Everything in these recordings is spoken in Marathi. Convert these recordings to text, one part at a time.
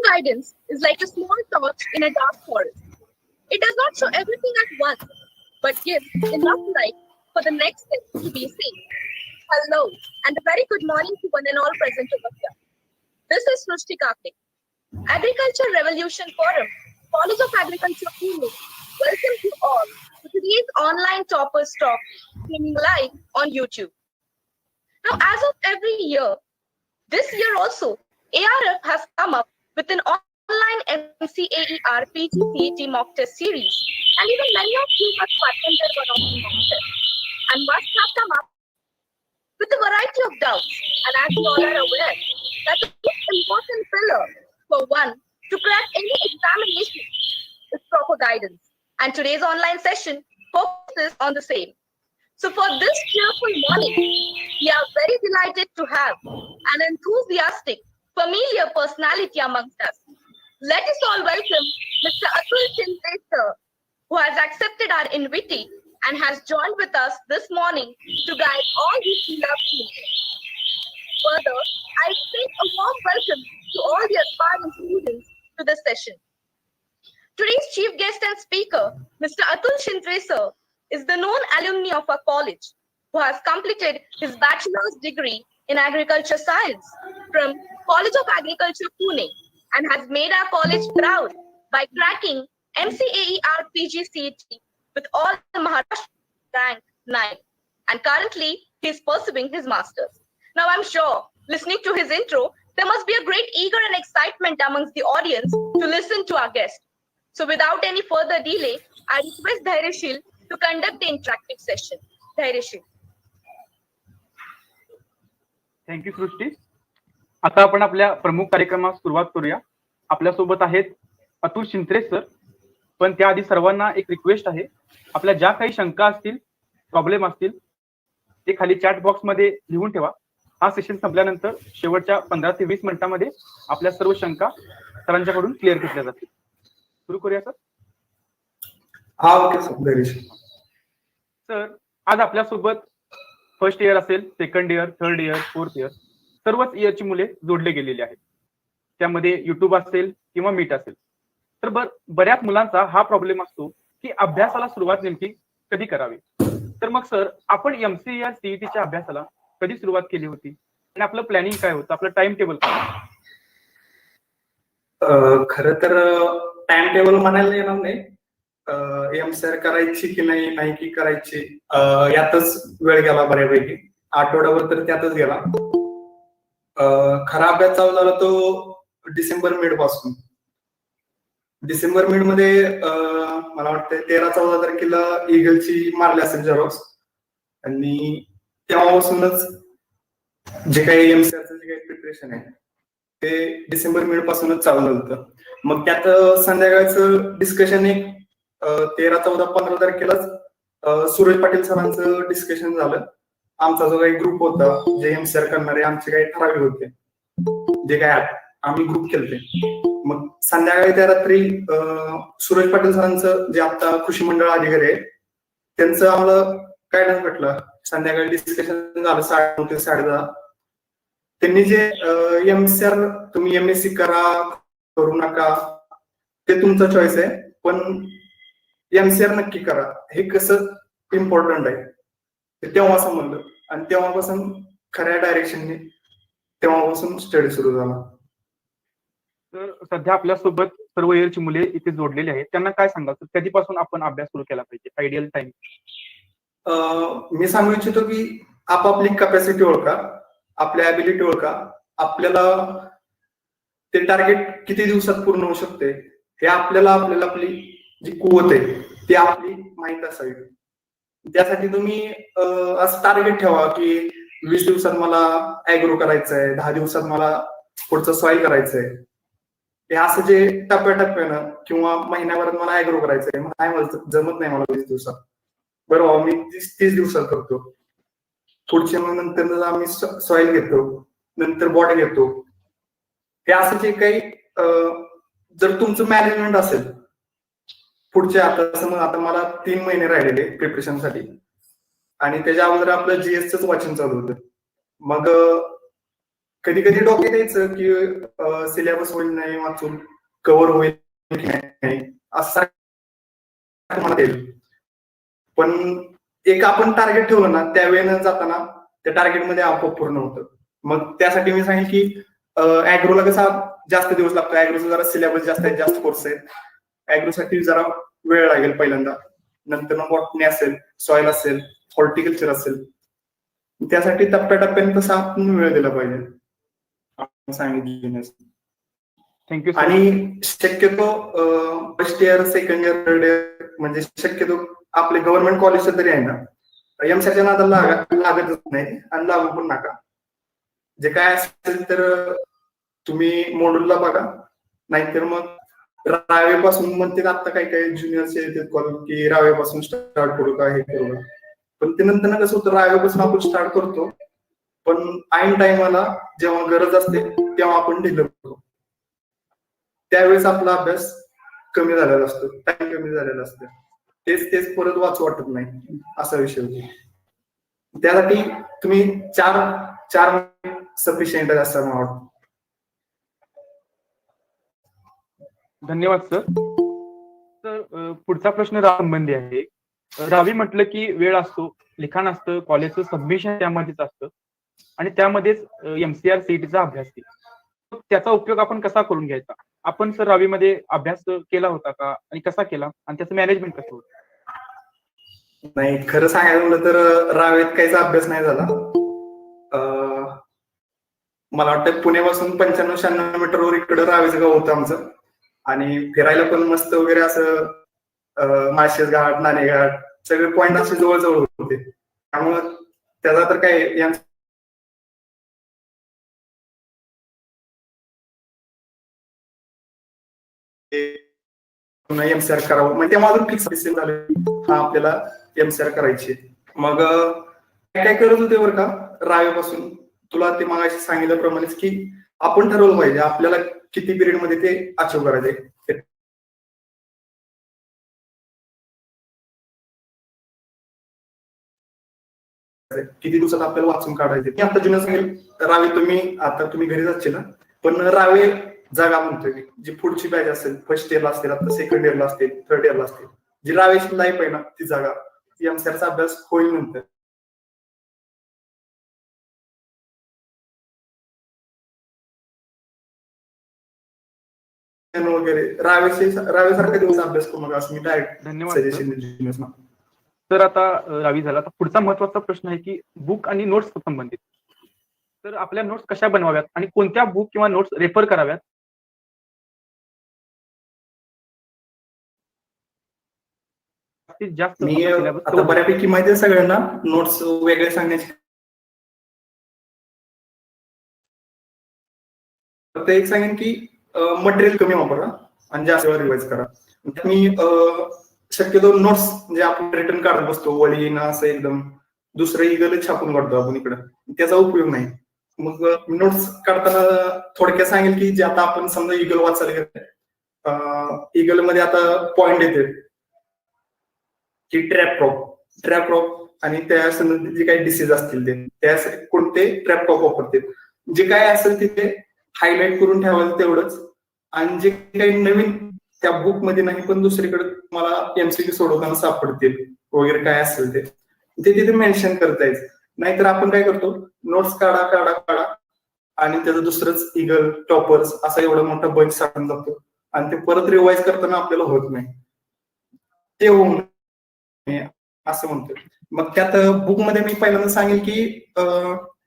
guidance is like a small torch in a dark forest. It does not show everything at once, but gives enough light for the next step to be seen. Hello, and a very good morning to one and all present over here. This is Srushti Kakde. Agriculture Revolution Forum, College of Agriculture Pune, welcome you all to today's online Toppers Talk, streaming live on YouTube. Now, as of every year, this year also, ARF has come up with an online MCAER PGCET mock test series, and even many of you have attended one of the mock tests, and must have come up with a variety of doubts. And as you all are aware, that the most important pillar for one to crack any examination is proper guidance. And today's online session focuses on the same. So for this cheerful morning, we are very delighted to have an enthusiastic, familiar personality amongst us. Let us all welcome Mr. Atul Shinde, sir, who has accepted our invitation and has joined with us this morning to guide all these beloved students. Further, I extend a warm welcome to all the aspiring students to this session. Today's chief guest and speaker, Mr. Atul Shinde, sir, is the known alumni of our college who has completed his bachelor's degree in agriculture science from College of Agriculture Pune and has made our college proud by cracking MCAER PGCET with all the Maharashtra rank 9. And currently, he is pursuing his master's. Now, I'm sure, listening to his intro, there must be a great eager and excitement amongst the audience to listen to our guest. So without any further delay, I request Dhairashil to conduct the interactive session. Dhairashil. Thank you Srushti. आता आपण आपल्या प्रमुख कार्यक्रमास सुरुवात करूया. आपल्यासोबत आहेत अतुल शिंत्रे सर. पण त्याआधी सर्वांना एक रिक्वेस्ट आहे, आपल्या ज्या काही शंका असतील, प्रॉब्लेम असतील, ते खाली चॅट बॉक्स मध्ये लिहून ठेवा. हा सेशन संपल्यानंतर शेवटच्या 15 ते 20 मिनिटांमध्ये आपल्या सर्व शंका सरांच्याकडून क्लिअर केल्या जातील. सुरू करूया सर. हा, ओके सर. सर, आज आपल्यासोबत फर्स्ट इयर असेल, second year, third year, fourth year, सर्वच इयरची मुले जोडले गेलेली आहेत. त्यामध्ये युट्यूब असेल किंवा मीट असेल. तर बऱ्याच मुलांचा हा प्रॉब्लेम असतो की अभ्यासाला सुरुवात नेमकी कधी करावी. तर मग सर, आपण MCAER CETच्या अभ्यासाला कधी सुरुवात केली होती आणि आपलं प्लॅनिंग काय होतं, आपलं टाइम टेबल काय? खरं तर टाइम टेबल म्हणायला येणार नाही. MCAER करायची की नाही की करायची, यातच वेळ गेला बऱ्यापैकी. आठवड्याभर तर त्यातच गेला. खरा अभ्यास चालू झाला तो डिसेंबर मिड पासून. डिसेंबर मिड मध्ये मला वाटतं 13-14 तारखेला ईगलची मारली असेल झेरॉक्स, आणि तेव्हापासूनच जे काही MCAERचं जे काही प्रिपरेशन आहे ते डिसेंबर मिड पासूनच चालू झालं होतं. मग त्यात संध्याकाळचं डिस्कशन एक 13-14-15 तारखेलाच सूरज पाटील सरांचं डिस्कशन झालं. आमचा जो काही ग्रुप होता, जे MCAER करणारे आमचे काही ठराविक होते, जे काय आम्ही ग्रुप केलते. मग संध्याकाळी त्या रात्री सूरज पाटील सरांचं, जे आता कृषी मंडळ अधिकारी आहे, त्यांचं आम्हाला गायडन्स भेटलं. संध्याकाळी डिस्कशन झालं 9:30 ते 10:30. त्यांनी जे MCAER तुम्ही MSc करा करू नका ते तुमचा चॉईस आहे, पण MCAER नक्की करा, हे कसं इम्पॉर्टंट आहे ते तेव्हा समजलं. आणि तेव्हापासून खऱ्या डायरेक्शनने तेव्हापासून स्टडी सुरू झाला. तर सध्या आपल्यासोबत सर्व इयरची मुले इथे जोडलेली आहेत, त्यांना काय सांगाल, कधीपासून आपण अभ्यास सुरू केला पाहिजे, आयडियल टाइम? मी सांगू इच्छितो की आपापली कॅपॅसिटी ओळखा, आपल्या ऍबिलिटी ओळखा. आपल्याला ते टार्गेट किती दिवसात पूर्ण होऊ शकते हे आपल्याला आपली जी कुवत आहे ती आपली माहित असावी. त्यासाठी तुम्ही असं टार्गेट ठेवा की 20 दिवसात मला ऍग्रो करायचंय, 10 दिवसात मला पुढचं सॉइल करायचंय. हे असं जे टप्प्याटप्प्यानं किंवा महिन्याभरात मला ऍग्रो करायचंय, नाही जमत नाही मला 20 दिवसात, बरोबर मी 30 दिवसात करतो. पुढच्या मग नंतर आम्ही सॉइल घेतो, नंतर बॉट घेतो. हे असं जे काही जर तुमचं मॅनेजमेंट असेल पुढच्या, आता समज आता मला 3 महिने राहिलेले प्रिपरेशनसाठी, आणि त्याच्या अगोदर आपलं GSचं वाचन चालू होतं. मग कधी कधी डोक्यात यायचं की सिलेबस होईल नाही वाचून, कव्हर होईल की नाही, असं मनात येईल. पण एक आपण टार्गेट ठेवलं ना, त्या वेळेनं जाताना त्या टार्गेटमध्ये आपोआप पूर्ण होतं. मग त्यासाठी मी सांगेन की ऍग्रोला कसा जास्त दिवस लागतो, ऍग्रोचा जरा सिलेबस जास्त आहे, जास्त कोर्स आहेत. ऍग्रोसाठी जरा वेळ लागेल पहिल्यांदा, नंतर मग बॉटनी असेल, सॉइल असेल, हॉर्टिकल्चर असेल. त्यासाठी टप्प्याटप्प्याने तसा आपण वेळ दिला पाहिजे, आपण सांगितलं. Thank you sir. आणि शक्यतो first year, second year, third year म्हणजे शक्यतो आपले गव्हर्नमेंट कॉलेज तरी आहे ना, एमसीच्या नादाला लागतच नाही आणि लागू पण नका. जे काय असेल तर तुम्ही मॉड्यूलला बघा, नाहीतर मग रावेपासून म्हणते आता काही काही ज्युनियरचे येतात कॉलेज की रावेपासून स्टार्ट करू का, हे करू का. पण ते नंतर कसं होतं, रावेपासून आपण स्टार्ट करतो पण ऐन टाइमला जेव्हा गरज असते तेव्हा आपण ढिलं करतो. त्यावेळेस आपला अभ्यास कमी झालेला असतो, टाइम कमी झालेला असतो, तेच तेच परत वाचू वाटत नाही, असा विषय होतो. त्यासाठी तुम्ही चार सफिशियंट आहे असं मला वाटतं. धन्यवाद सर. तर पुढचा प्रश्न संबंधी आहे. रावी म्हटलं की वेळ असतो, लिखाण असतं, कॉलेजचं सबमिशन त्यामध्येच असतं आणि त्यामध्येच एमसीआर सीईटीचा अभ्यास केला. त्याचा उपयोग आपण कसा करून घ्यायचा? आपण सर रावीमध्ये अभ्यास केला होता का आणि कसा केला आणि त्याचं मॅनेजमेंट कसं होतं? नाही, खरं सांगायला म्हणलं तर रावेत काहीच अभ्यास नाही झाला. मला वाटतं पुण्यापासून 95-96 मीटरवर इकडं रावेचं गाव होतं आमचं, आणि फिरायला पण मस्त वगैरे असं माळशेज घाट, नाणेघाट सगळे पॉइंट असे जवळजवळ होते. त्यामुळं त्याचा तर काय एमसीआर करावं म्हणजे माझं फिक्स डिसिजन झालं, हा आपल्याला एमसीआर करायची. मग काय करत होते बरं का, रावेपासून तुला ते मागाशी सांगितल्याप्रमाणेच की आपण ठरवलं पाहिजे आपल्याला किती पिरियड मध्ये ते अचीव करायचे, किती दिवसात आपल्याला वाचून काढायचे. मी आता जुन्या सांगेल, रावे तुम्ही घरी जायचे ना, पण रावे जागा म्हणतोय जी पुढची बॅच असेल, फर्स्ट इयरला असतील, आता सेकंड इयरला असतील, थर्ड इयरला असतील, जी रावेची लाईफ आहे ना ती जागा, ती एमसीआरचा अभ्यास होईल नंतर. वगैरे रावेसारखा दिवस अभ्यास करू नका असं मी डायरेक्ट धन्यवाद सजेशन देईन. तर आता रावी झाला. आता पुढचा महत्वाचा प्रश्न आहे की बुक आणि नोट्स संबंधित. तर आपल्या नोट्स कशा बनवाव्यात आणि कोणत्या बुक किंवा नोट्स रेफर कराव्यात? जास्त मी आता बऱ्यापैकी माहिती आहे सगळ्यांना, नोट्स वेगळे सांगण्याची. फक्त एक सांगेन की मटेरियल कमी वापरा आणि जास्त रिवाइज करा. मी शक्यतो नोट्स म्हणजे आपण रिटर्न काढत बसतो वळीनं असं एकदम दुसरं इगलच छापून काढतो आपण इकडं, त्याचा उपयोग नाही. मग नोट्स काढताना थोडक्यात सांगेल की जे आता आपण समजा इगल वाचायला घेतोय, इगल मध्ये आता पॉइंट येते की ट्रॅप क्रॉप आणि त्या संबंधित जे काही डिसीज असतील ते त्यासाठी कोणते ट्रॅप क्रॉप वापरते, जे काय असेल तिथे हायलाइट करून ठेवायचं तेवढंच. आणि जे काही नवीन त्या बुक मध्ये नाही पण दुसरीकडे मला एमसीक्यू सोडवताना सापडतील वगैरे काय असेल ते तिथे मेन्शन करता यायचं. नाहीतर आपण काय करतो, नोट्स काढा आणि त्याचं दुसरंच इगल, टॉपर्स असा एवढा मोठा बंच साठून जातो आणि ते परत रिवाइज करताना आपल्याला होत नाही, ते होऊ नये असं म्हणतो. मग त्यात बुक मध्ये मी पहिल्यांदा सांगेल की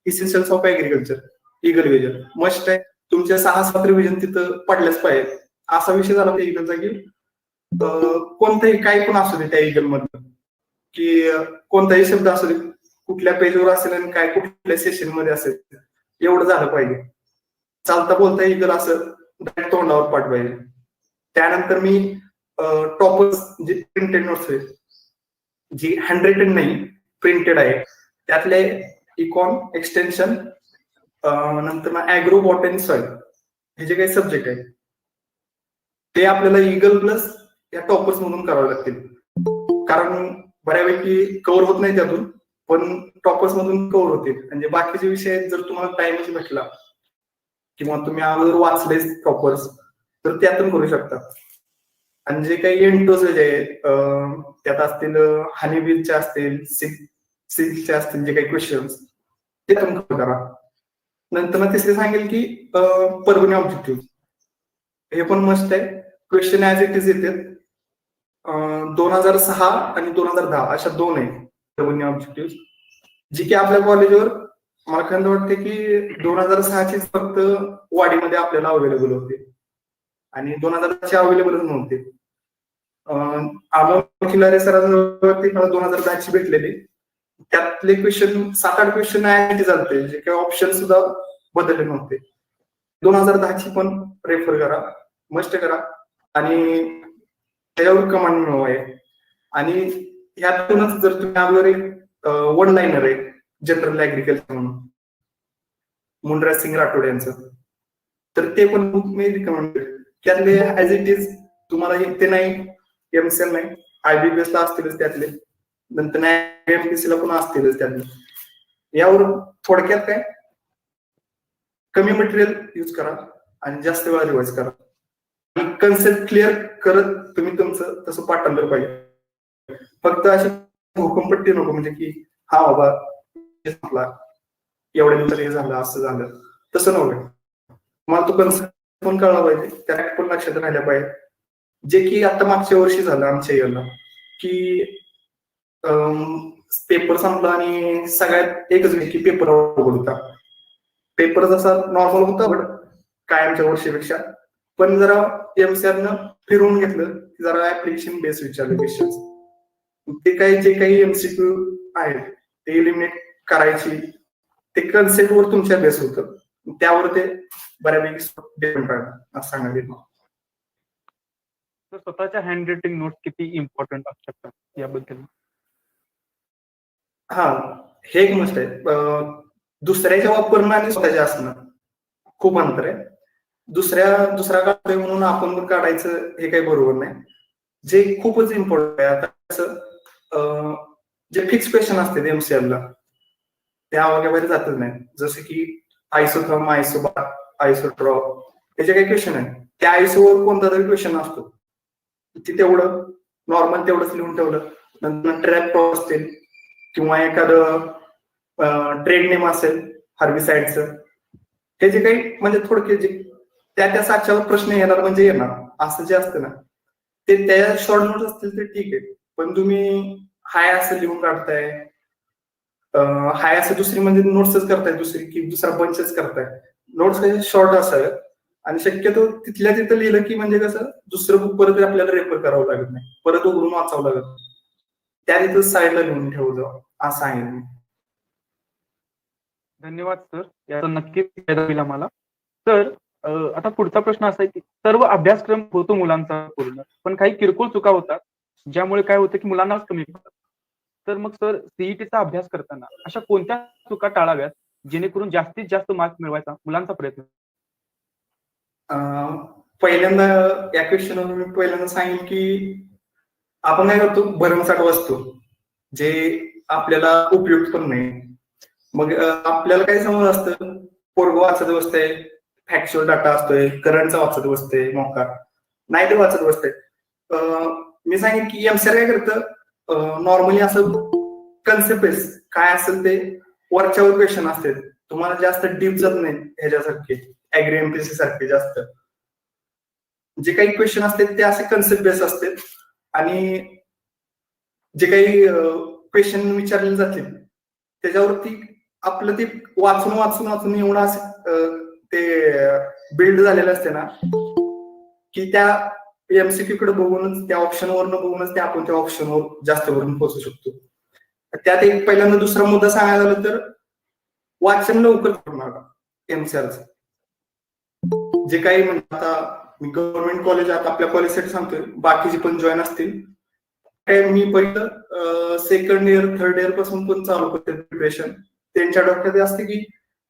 essentials of agriculture, eagle vision must आहे. तुमच्या 6-7 रिव्हिजन तिथं पडल्याच पाहिजे, असा विषय झाला त्या इगलचा की कोणताही काही पण असू दे त्या इगल मधलं, की कोणताही शब्द असू दे कुठल्या पेजवर असेल आणि काय कुठल्या सेशन मध्ये असेल, एवढं झालं पाहिजे. चालता बोलता इगल असं तोंडावर पाठ पाहिजे. त्यानंतर मी टॉपर्स जे प्रिंटेड नोट्स आहेत, जी हँड रिटन नाही प्रिंटेड आहे, त्यातले इकॉन, एक्सटेन्शन, नंतर ऍग्रो, बॉटनी, सॉइल हे जे काही सब्जेक्ट आहे ते आपल्याला इगल प्लस या टॉपर्स मधून करावे लागतील, कारण बऱ्यापैकी कव्हर होत नाही त्यातून, पण टॉपर्स मधून कव्हर होतील. म्हणजे बाकीचे विषय जर तुम्हाला टाइमच भेटला किंवा तुम्ही अगोदर वाचले प्रॉपर तर त्यातून करू शकता. आणि जे काही एंटोज त्यात असतील हनीबीचे असतील सिल्कचे असतील जे काही क्वेश्चन्स ते तुम्ही करा. नंतर तिसरे सांगेल की परभणी ऑब्जेक्टिव्ह हे पण मस्त आहे. क्वेश्चन ऍज इट इज येते. 2006 आणि 2010 अशा 2 आहेत परभणी ऑब्जेक्टिव्ह, जी की आपल्या कॉलेजवर मला खंत वाटते की 2006 फक्त वाडीमध्ये आपल्याला अवेलेबल होते आणि 2010 अवेलेबलच नव्हते. आमोल खिलारे सरांवरती मला 2010 भेटलेली. त्यातले क्वेश्चन 7-8 क्वेश्चन चालते जे काही ऑप्शन सुद्धा बदलले नव्हते. 2010 पण रेफर करा, मस्ट करा आणि त्याच्यावर कमांड मिळवाय. आणि ह्यातूनच जर तुम्ही अगोदर एक वन लाईनर आहे जनरल ऍग्रिकल्चर म्हणून मुनराज सिंग राठोड यांचं, तर ते पण बुक मी रिकमेंड करेन. त्यातले ऍज इट इज तुम्हाला ते नाही एमसीएल नाही IBPS ला असतीलच त्यातले, नंतर MPSC ला पण असतीलच त्यातले. यावर थोडक्यात काय कमी मटेरियल यूज करा आणि जास्त वेळा रिवाइज करा आणि कन्सेप्ट क्लिअर करत तुम्ही तुमचं तसं पाठांतर पाहिजे. फक्त अशी हुकुमपट्टी नको म्हणजे की हा बाबा संपला एवढ्या नंतर हे झालं असं झालं तसं नव्हे. मला तो कन्सेप्ट पण कळला पाहिजे, त्या पण लक्षात राहिल्या पाहिजे. जे की आता मागच्या वर्षी झालं आमच्या याला की पेपर संपला आणि सगळ्यात एकच की पेपर अवघड होता. पेपर जसा नॉर्मल होता बट कायमच्या वर्षीपेक्षा, पण जरा एमसीआरनं फिरवून घेतलं की जरा ऍप्लिकेशन बेस विचारले क्वेश्चन्स. ते काही जे काही MCQ आहेत ते एलिमिनेट करायची ते कन्सेप्ट वर तुमच्या बेस होतं, त्यावर ते बऱ्यापैकी डिपेंड राहतं असं सांगायला येईल. तर स्वतःच्या हँड रायटिंग नोट्स किती इम्पॉर्टंट असू शकतात याबद्दल? हा, हे एक मस्त आहे. दुसऱ्याच्या वापरणं आणि स्वतःच्या असणं खूप अंतर आहे. दुसरा काढतोय म्हणून आपण पण काढायचं हे काही बरोबर नाही. जे खूपच इम्पॉर्टंट आहे आता कसं जे फिक्स क्वेश्चन असते MCL ला त्या आवाक्याबाहेर जातच नाही. जसं की आयसोथर्म, आयसोबार, आयसोट्रॉप हे जे काही क्वेश्चन आहे त्या आयसोवर कोणता तरी क्वेश्चन असतो, ते तेवढं नॉर्मल तेवढंच लिहून ठेवलं. नंतर ट्रॅप टॉप असतील किंवा एखादं ट्रेड नेम असेल हर्बिसाइडचं, हे जे काही म्हणजे थोडके जे त्या साच्यावर प्रश्न येणार म्हणजे येणार असं जे असतं ना ते त्या शॉर्ट नोट्स असतील तर ठीक आहे. पण तुम्ही हाय असं लिहून काढताय, हाय असं दुसरी म्हणजे नोट्सच करताय, दुसरी की दुसरा बंचच करताय. नोट्स कसे शॉर्ट असाव्यात आणि शक्यतो तिथल्या तिथं लिहिलं की म्हणजे कसं दुसरं बुक परत आपल्याला रेफर करावं लागत नाही, परत उघडून वाचावं लागत नाही. त्या तिथं साईडला लिहून ठेवलं असं आहे. धन्यवाद सर, याचा नक्कीच फायदा होईल आम्हाला. तर आता पुढचा प्रश्न असा आहे की सर्व अभ्यासक्रम होतो मुलांचा पूर्ण, पण काही किरकोळ चुका होतात ज्यामुळे काय होतं की मुलांनाच कमी पडतात. तर मग सर सीईटीचा अभ्यास करताना अशा कोणत्या चुका टाळाव्यात जेणेकरून जास्तीत जास्त मार्क मिळवायचा मुलांचा प्रयत्न? पहिल्यांदा या क्वेश्चनवर मी पहिल्यांदा सांगेन की आपण काय करतो भरमसाठ वाचतो जे आपल्याला उपयुक्त पण नाही. मग आपल्याला काय समज असतं पोरगं वाचत बसतंय, फॅक्च्युअल डाटा असतोय, करंटचा वाचत बसतंय, मोका नाही ते वाचत बसतंय. मी सांगेन की MCR काय करतं नॉर्मली असं कन्सेप्ट बेस काय असेल ते वरच्यावर क्वेश्चन असते, तुम्हाला जास्त डीप जात नाही ह्याच्यासारखे ऍग्री MPSC सारखे. जास्त जे काही क्वेश्चन असतात ते असे कन्सेप्ट बेस असतात आणि जे काही क्वेश्चन विचारले जातील त्याच्यावरती आपलं ते वाचून वाचून वाचून एवढं असं ते बिल्ड झालेलं असते ना की त्या MCQ कडे बघूनच त्या ऑप्शनवरनं बघूनच ते आपण त्या ऑप्शनवर जास्त करून पोहोचू शकतो. त्यात एक पहिल्यांदा दुसरा मुद्दा सांगायला झाला तर वाचन लवकर करणार MCRचं. जे काही म्हणजे आता मी गव्हर्नमेंट कॉलेज आता आपल्या कॉलेजसाठी सांगतोय, बाकीचे पण जॉईन असतील. मी पहिलं सेकंड इयर थर्ड इयर पासून पण चालू करते प्रिपरेशन. त्यांच्या डोक्यात असते की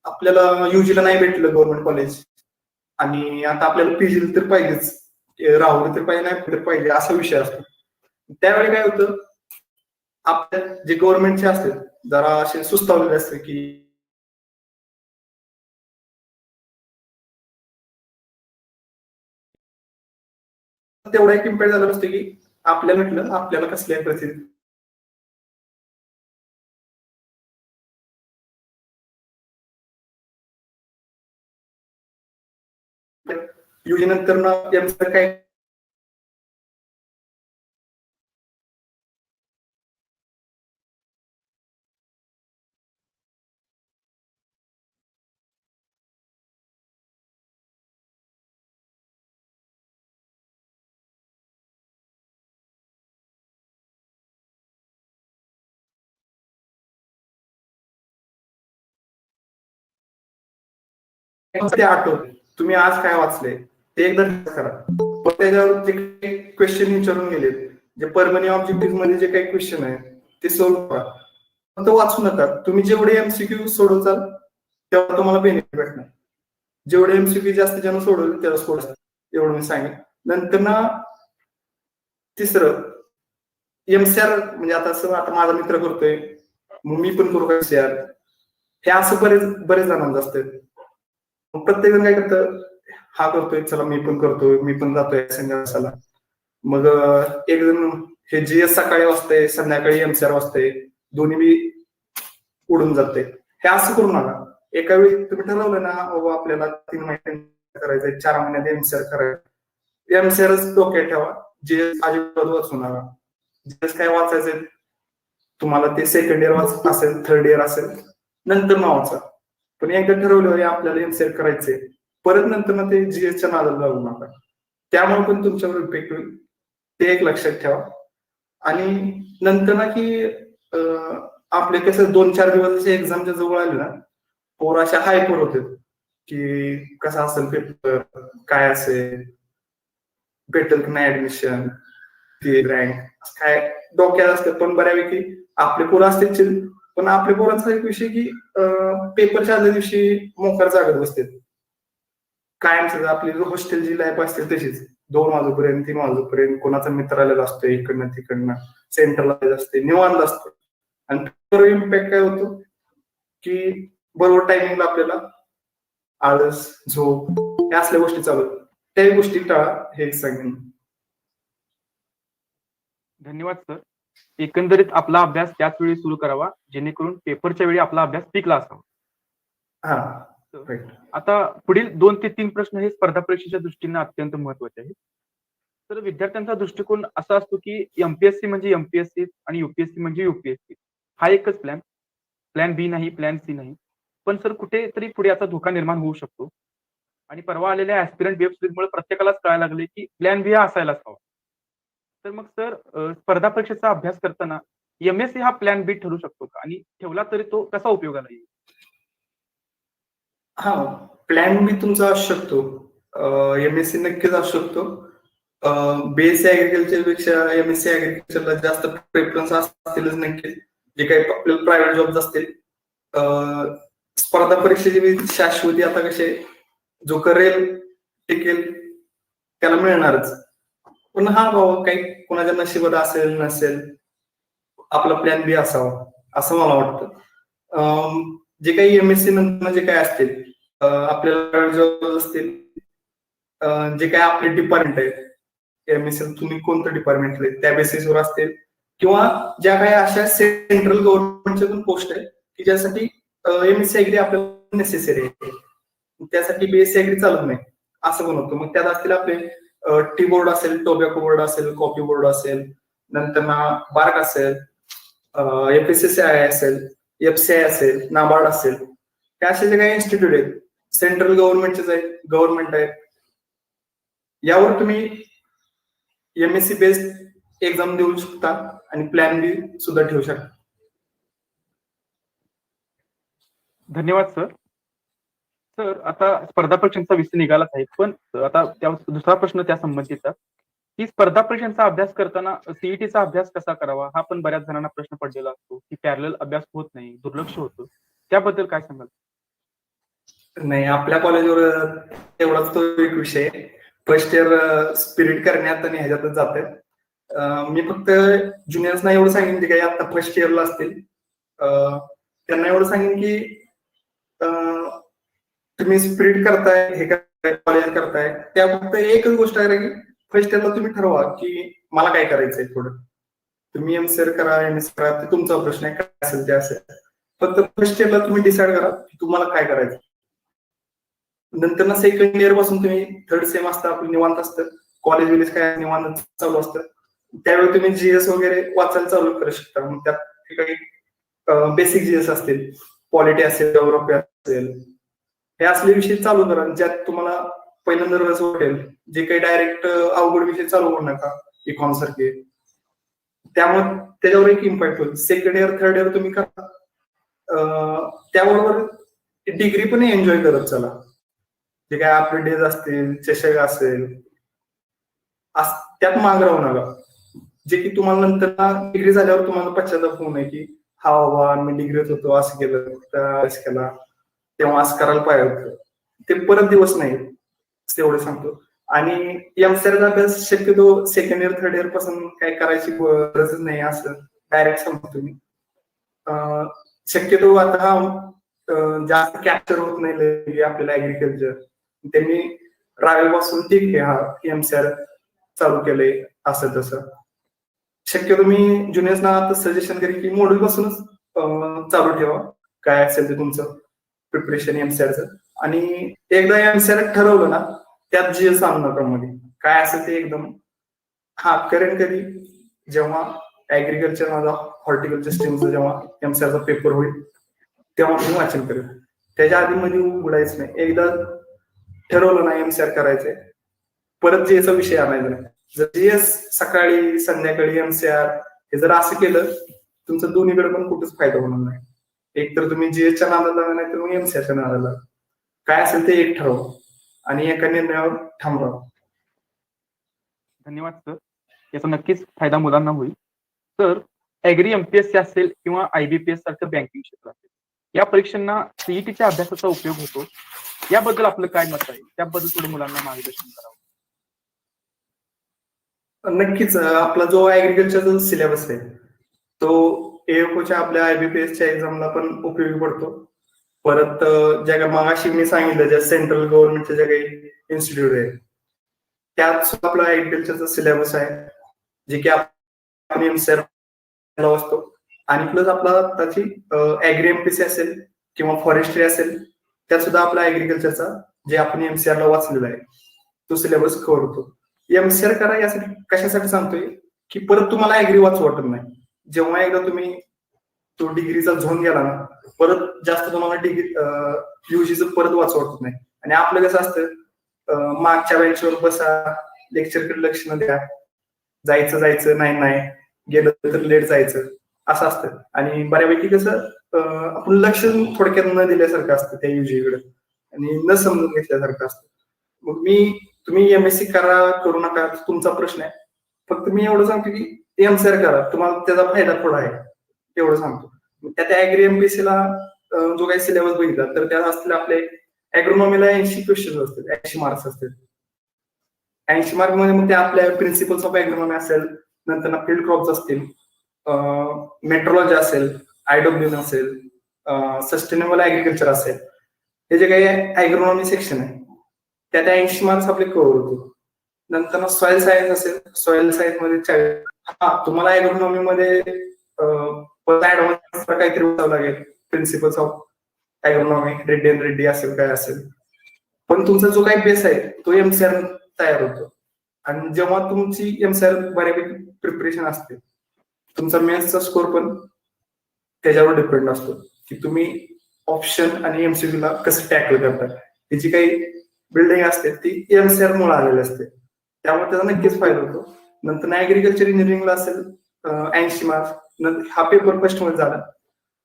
आपल्याला युजीला नाही भेटलं गव्हर्नमेंट कॉलेज आणि आता आपल्याला पीजीला तर पाहिजेच, राहुल तर पाहिजे नाही तर पाहिजे असा विषय असतो. त्यावेळी काय होतं आपल्या जे गव्हर्नमेंटचे असतात जरा असे सुस्तावलेले असते की तेवढा एक इम्पॅक्ट झाला असतो की आपल्याला म्हटलं आपल्याला कसल्याही परिस्थितीत युजी नंतर ना एमसीए काय ते आठवते तुम्ही आज काय वाचले ते एकदा करा. पण त्याच्यावर जे काही क्वेश्चन विचारून गेले जे परमनी ऑब्जेक्टिव्ह मध्ये जे काही क्वेश्चन आहे ते सोडवा करा. फक्त वाचू नका. तुम्ही जेवढे एमसीक्यू सोडवचाल तेव्हा तुम्हाला बेनिफिट भेटणार. जेवढे एमसीक्यू जास्त जण सोडवले तेव्हा सोडा एवढं मी सांगेन. नंतर ना तिसरं एमसीआर म्हणजे आता माझा मित्र करतोय मग मी पण करू एमसीआर हे असं बरेच जणांचं असतं. प्रत्येक जण काय करतं हा करतोय चला मी पण करतोय मी पण जातोय संघासाला. मग एक जण हे जीएस सकाळी वाजते संध्याकाळी एमसीआर वाजते दोन्ही बी उडून जाते. हे असं करू नका. एका वेळी तुम्ही ठरवलं ना बाबा आपल्याला 3 महिने करायचंय 4 महिन्यात एमसीआर करायचं एमसीआरच डोक्यात ठेवा. जीएस अजिबात वाचू नका. जीएस काय वाचायचंय तुम्हाला ते सेकंड इयर वाच असेल थर्ड इयर असेल नंतर ना वाचा. पण एकदा ठरवलं आपल्याला एमसीआर करायचंय परत नंतर ना ते जीएसच्या नादाला लागू नका. त्यामुळे पण तुमच्यावर इफेक्ट होईल ते एक लक्षात ठेवा. आणि नंतर ना की आपले कसं 2-4 दिवस एक्झामच्या जवळ आले ना पोर अशा हायपर होते की कसं असेल पेपर काय असेल भेटेल की नाही ऍडमिशन ती रँक काय डोक्यात असतं. पण बऱ्यापैकी आपले पोरं असतील पण आपल्या पोरांचा एक विषय की पेपरच्या आदल्या दिवशी मोकार जागत बसते. कायम आपली हॉस्टेलची लाईफ असते तशीच 2 वाजेपर्यंत 3 वाजेपर्यंत कोणाचा मित्र आलेला असतो इकडनं तिकडनं सेंटरला असते निवांत असतो. आणि इम्पॅक्ट काय होतो की बरोबर टायमिंगला आपल्याला आळस झोप या असल्या गोष्टी चालू त्याही गोष्टी टाळा हे सांगेन. धन्यवाद सर. एकंदरीत आपला अभ्यास त्याच वेळी सुरू करावा जेणेकरून पेपरच्या वेळी आपला अभ्यास पिकला असावा. आता पुढील 2 ते 3 प्रश्न हे स्पर्धा परीक्षेच्या दृष्टीने अत्यंत महत्वाचे आहेत. तर विद्यार्थ्यांचा दृष्टिकोन असा असतो की एमपीएससी म्हणजे एमपीएससी आणि युपीएससी म्हणजे युपीएससी हा एकच प्लॅन बी नाही प्लॅन सी नाही. पण सर कुठेतरी पुढे याचा धोका निर्माण होऊ शकतो. आणि परवा आलेल्या ऍस्पिरंट वेब सिरीजमुळे प्रत्येकालाच कळायला लागले की प्लॅन बी हा असायलाच हवा. तर मग सर स्पर्धा परीक्षेचा अभ्यास करताना एमएससी हा प्लॅन बी ठरू शकतो का आणि ठेवला तरी तो कसा उपयोगाला येईल? हा प्लॅन बी तुमचा असू शकतो. एमएससी नक्कीच असू शकतो. बीएससी ऍग्रिकल्चर पेक्षा एमएससी ऍग्रिकल्चरला जास्त प्रेफरन्स असतीलच नक्कीच. जे काही आपल्याला प्रायव्हेट जॉब्स असतील स्पर्धा परीक्षेची शाश्वती आता कसे जो करेल टिकेल त्याला मिळणारच. पण हा भाऊ काही कोणाच्या नशिबात असेल नसेल आपला प्लॅन बी असावा असं मला वाटतं. जे काही एमएससी नंतर जे काही असतील आपल्याला जॉब असतील जे काही आपले डिपार्टमेंट आहे एमएससी तुम्ही कोणतं डिपार्टमेंट त्या बेसिसवर असतील किंवा ज्या काही अशा सेंट्रल गव्हर्नमेंटच्या पण पोस्ट आहे की ज्यासाठी एमएससी ऍग्री आपल्याला नेसेसरी आहे. त्यासाठी बीएससी ऍग्री चालत नाही असं पण होतं. मग त्यात असतील आपले टी बोर्ड असेल टोबॅको बोर्ड असेल कॉफी बोर्ड असेल नंतर ना बार्क असेल एफएससीआय असेल एफसीआय असेल नाबार्ड असेल हे असे जे काही इन्स्टिट्यूट आहेत सेंट्रल गव्हर्नमेंटचे आहेत गव्हर्नमेंट आहेत यावर तुम्ही एमएससी बेस्ड एक्झाम देऊ शकता आणि प्लॅन बी सुद्धा ठेवू शकता. धन्यवाद सर. सर आता स्पर्धा परीक्षांचा विषय निघालाच आहे पण आता दुसरा प्रश्न त्या संबंधितचा की स्पर्धा परीक्षांचा अभ्यास करताना सीईटीचा अभ्यास कसा करावा हा पण बऱ्याच जणांना प्रश्न पडलेला असतो की पॅरलल अभ्यास होत नाही दुर्लक्ष होतं त्याबद्दल काय सांगाल? नाही आपल्या कॉलेजवर तेवढाच तो एक विषय फर्स्ट इयर स्पिरिट करण्यात आणि ह्याच्यातच जाते. मी फक्त ज्युनियर्सना एवढं सांगेन जे काही आता फर्स्ट इयरला असतील त्यांना एवढं सांगेन की तुम्ही स्पिरिट करताय हे कॉलेज करताय त्या फक्त एकच गोष्ट आहे की फर्स्ट इयरला तुम्ही ठरवा की मला काय करायचंय पुढे. तुम्ही एमसीए करा, एमएस करा, ते तुमचा प्रश्न आहे, काय असेल ते असेल. फक्त फर्स्ट इयरला तुम्ही डिसाईड करा की तुम्हाला काय करायचं. नंतर ना सेकंड इयर पासून तुम्ही थर्ड सेम असतं आपलं निवांत असतं, कॉलेज विलेज काय निवांत चालू असतं, त्यावेळी तुम्ही जीएस वगैरे वाचायला चालू करू शकता. मग त्यात काही बेसिक जीएस असतील, पॉलिटी असेल, डेव्हलपमेंट असेल, हे असले विषय चालू करा ज्यात तुम्हाला पहिल्यांदा रस वाटेल. जे काही डायरेक्ट अवघड विषय चालू करू नका इकॉन सारखे, त्यामुळे त्याच्यावर एक इम्पॅक्ट होईल. सेकंड इयर थर्ड इयर तुम्ही करा, त्याबरोबर डिग्री पण एन्जॉय करत चला. जे काय आपले डेज असतील, चषक असेल, त्यात माग राहू नका. जे की तुम्हाला नंतर डिग्री झाल्यावर तुम्हाला पश्चाताप होऊ नये की हा बाबा मी डिग्रीत होतो, असं केलं, असं केला, तेव्हा असं करायला पाहिजे होतं. ते परत दिवस नाही, तेवढं सांगतो. आणि एमसीएचा अभ्यास शक्यतो सेकंड इयर थर्ड इयर पासून काय करायची गरजच नाही, असं डायरेक्ट सांगतो तुम्ही. शक्यतो आता जास्त कॅप्चर होत नाही आपल्याला ऍग्रिकल्चर. त्यांनी रावेपासून ठीक आहे, हा एमसीआर चालू केलंय असं तसं. शक्यतो मी ज्युनियर्सना आता सजेशन करेन की मॉड्यूल पासूनच चालू ठेवा, काय असेल ते तुमचं प्रिपरेशन एमसीआरचं. आणि एकदा एमसीआर ठरवलं ना, त्यात जीएस आणू नका मध्ये, काय असेल ते एकदम. हा करेन कधी, जेव्हा ऍग्रिकल्चर माझा हॉर्टिकल्चर स्ट्रीमचा जेव्हा एमसीआरचा पेपर होईल तेव्हा मी वाचन करेन. त्याच्या आधी मध्ये उघडायचं नाही. एकदा ठरवलं ना एमसीआर करायचंय, परत जीएसचा विषय आणायचा नाही. जर जीएस सकाळी संध्याकाळी एमसीआर हे जर असं केलं, तुमचं दोन्हीकडे पण कुठेच फायदा होणार नाही. एक तर तुम्ही जीएसच्या नादाला, नाही तर मग एमसीआरच्या नादाला. काय असेल ते एक ठरवा आणि एका निर्णयावर ठाम राहा. धन्यवाद सर, याचा नक्कीच फायदा मुलांना होईल. तर ऍग्री एमपीएससी असेल किंवा आयबीपीएस सारखं बँकिंग क्षेत्र असेल, या परीक्षांना सीईटीच्या अभ्यासाचा उपयोग होतो. याबद्दल आपलं काय मत आहे, त्याबद्दल थोडं मुलांना मार्गदर्शन करावं. नक्कीच आपला जो ऍग्रिकल्चरचा सिलेबस आहे तो एएफओच्या आपल्या आयबीपीएसच्या एक्झामला पण उपयोगी पडतो. परत ज्या मागाशी मी सांगितलं, ज्या सेंट्रल गव्हर्नमेंटच्या ज्या काही इन्स्टिट्यूट आहे त्यात सुद्धा आपला ऍग्रिकल्चरचा सिलेबस आहे, जे की आपण एमसीआर असतो. आणि प्लस आपला आताची ऍग्री एमपीसी असेल किंवा फॉरेस्ट्री असेल, त्यात सुद्धा आपला ऍग्रिकल्चरचा जे आपण एमसीआरला वाचलेला आहे तो सिलेबस कव्हर होतो. एमसीआर करा यासाठी कशासाठी सांगतोय की परत तुम्हाला ऍग्री वाचू वाटत नाही. जेव्हा एकदा तुम्ही तो डिग्रीचा झोन गेला ना, परत जास्त तुम्हाला डिग्री युजीचं परत वाचू वाटत नाही. आणि आपलं कसं असतं, मागच्या बेंचवर बसा, लेक्चरकडे लक्ष न द्या, जायचं नाही गेलं तर लेट जायचं, असं असतं. आणि बऱ्यापैकी कसं आपण लक्ष थोडक्यात न दिल्यासारखं असतं त्या युजीकडे आणि न समजून घेतल्यासारखं असतं. मग तुम्ही एमएससी करा करू नका तुमचा प्रश्न आहे, फक्त मी एवढं सांगतो की एमसीआर करा, तुम्हाला त्याचा फायदा थोडा आहे एवढं सांगतो. त्यात ऍग्री एमपीसीला जो काही सिलेबस बघितला तर त्यात असतील आपले ऍग्रोनॉमीला 80 क्वेश्चन असतात, 80 मार्क्स असतात. 80 मार्क मध्ये मग ते आपल्या प्रिन्सिपल्स ऑफ ऍग्रोनॉमी असेल, नंतर फील्ड क्रॉप्स असतील, मेट्रोलॉजी असेल, आयडब्ल्यूएन असेल, सस्टेनेबल ऍग्रिकल्चर असेल, हे जे काही ऍग्रोनॉमी सेक्शन आहे त्यात 80 मार्क्स आपले कव्हर होतो. नंतर सॉइल सायन्स असेल, सॉइल सायन्स मध्ये 40. हा तुम्हाला ऍग्रोनॉमी मध्ये ऍडव्हान्स काहीतरी बघावं लागेल, प्रिन्सिपल्स ऑफ ऍग्रोनॉमी, रेड्डी असेल काय असेल, पण तुमचा जो काही बेस आहे तो एमसीआर तयार होतो. आणि जेव्हा तुमची एमसीआर बऱ्यापैकी प्रिपरेशन असते, तुमचा मेन्सचा स्कोर पण त्याच्यावर डिपेंड असतो की तुम्ही ऑप्शन आणि एमसीक्यू ला कसं टॅकल करता. त्याची काही बिल्डिंग असते ती एमसीआर मुळे आलेली असते, त्यामुळे त्याचा नक्कीच फायदा होतो. नंतर ऍग्रिकल्चर इंजिनिअरिंगला असेल 80 मार्क्स, हा पेपर फर्स्ट मध्ये झाला.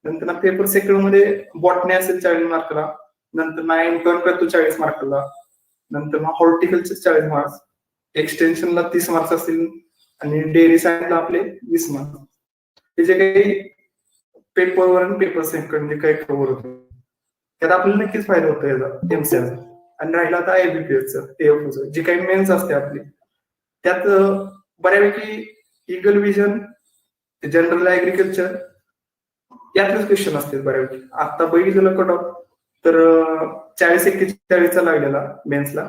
नंतर पेपर सेकंड मध्ये बॉटनी असेल 40 मार्कला, नंतर इंटर्न 40 मार्कला, नंतर हॉर्टिकल्चर 40 मार्क्स, एक्सटेन्शनला 30 मार्क्स असतील आणि डेअरी सायन्सला आपले 20 मार्क्स. हे जे काही पेपरवर आणि पेपर सेकंड जे काही कव्हर होतं त्यात आपल्याला नक्कीच फायदा होतो याचा एमसीआरचा. आणि राहिला आता आयबीपीएसचं, एएफओचं जे काही मेन्स असते आपली, त्यात बऱ्यापैकी इगल विजन, जनरल ऍग्रिकल्चर यातलेच क्वेश्चन असतील बऱ्यापैकी. आता बघितलं कट ऑफ तर 40-41 लागलेला मेन्सला,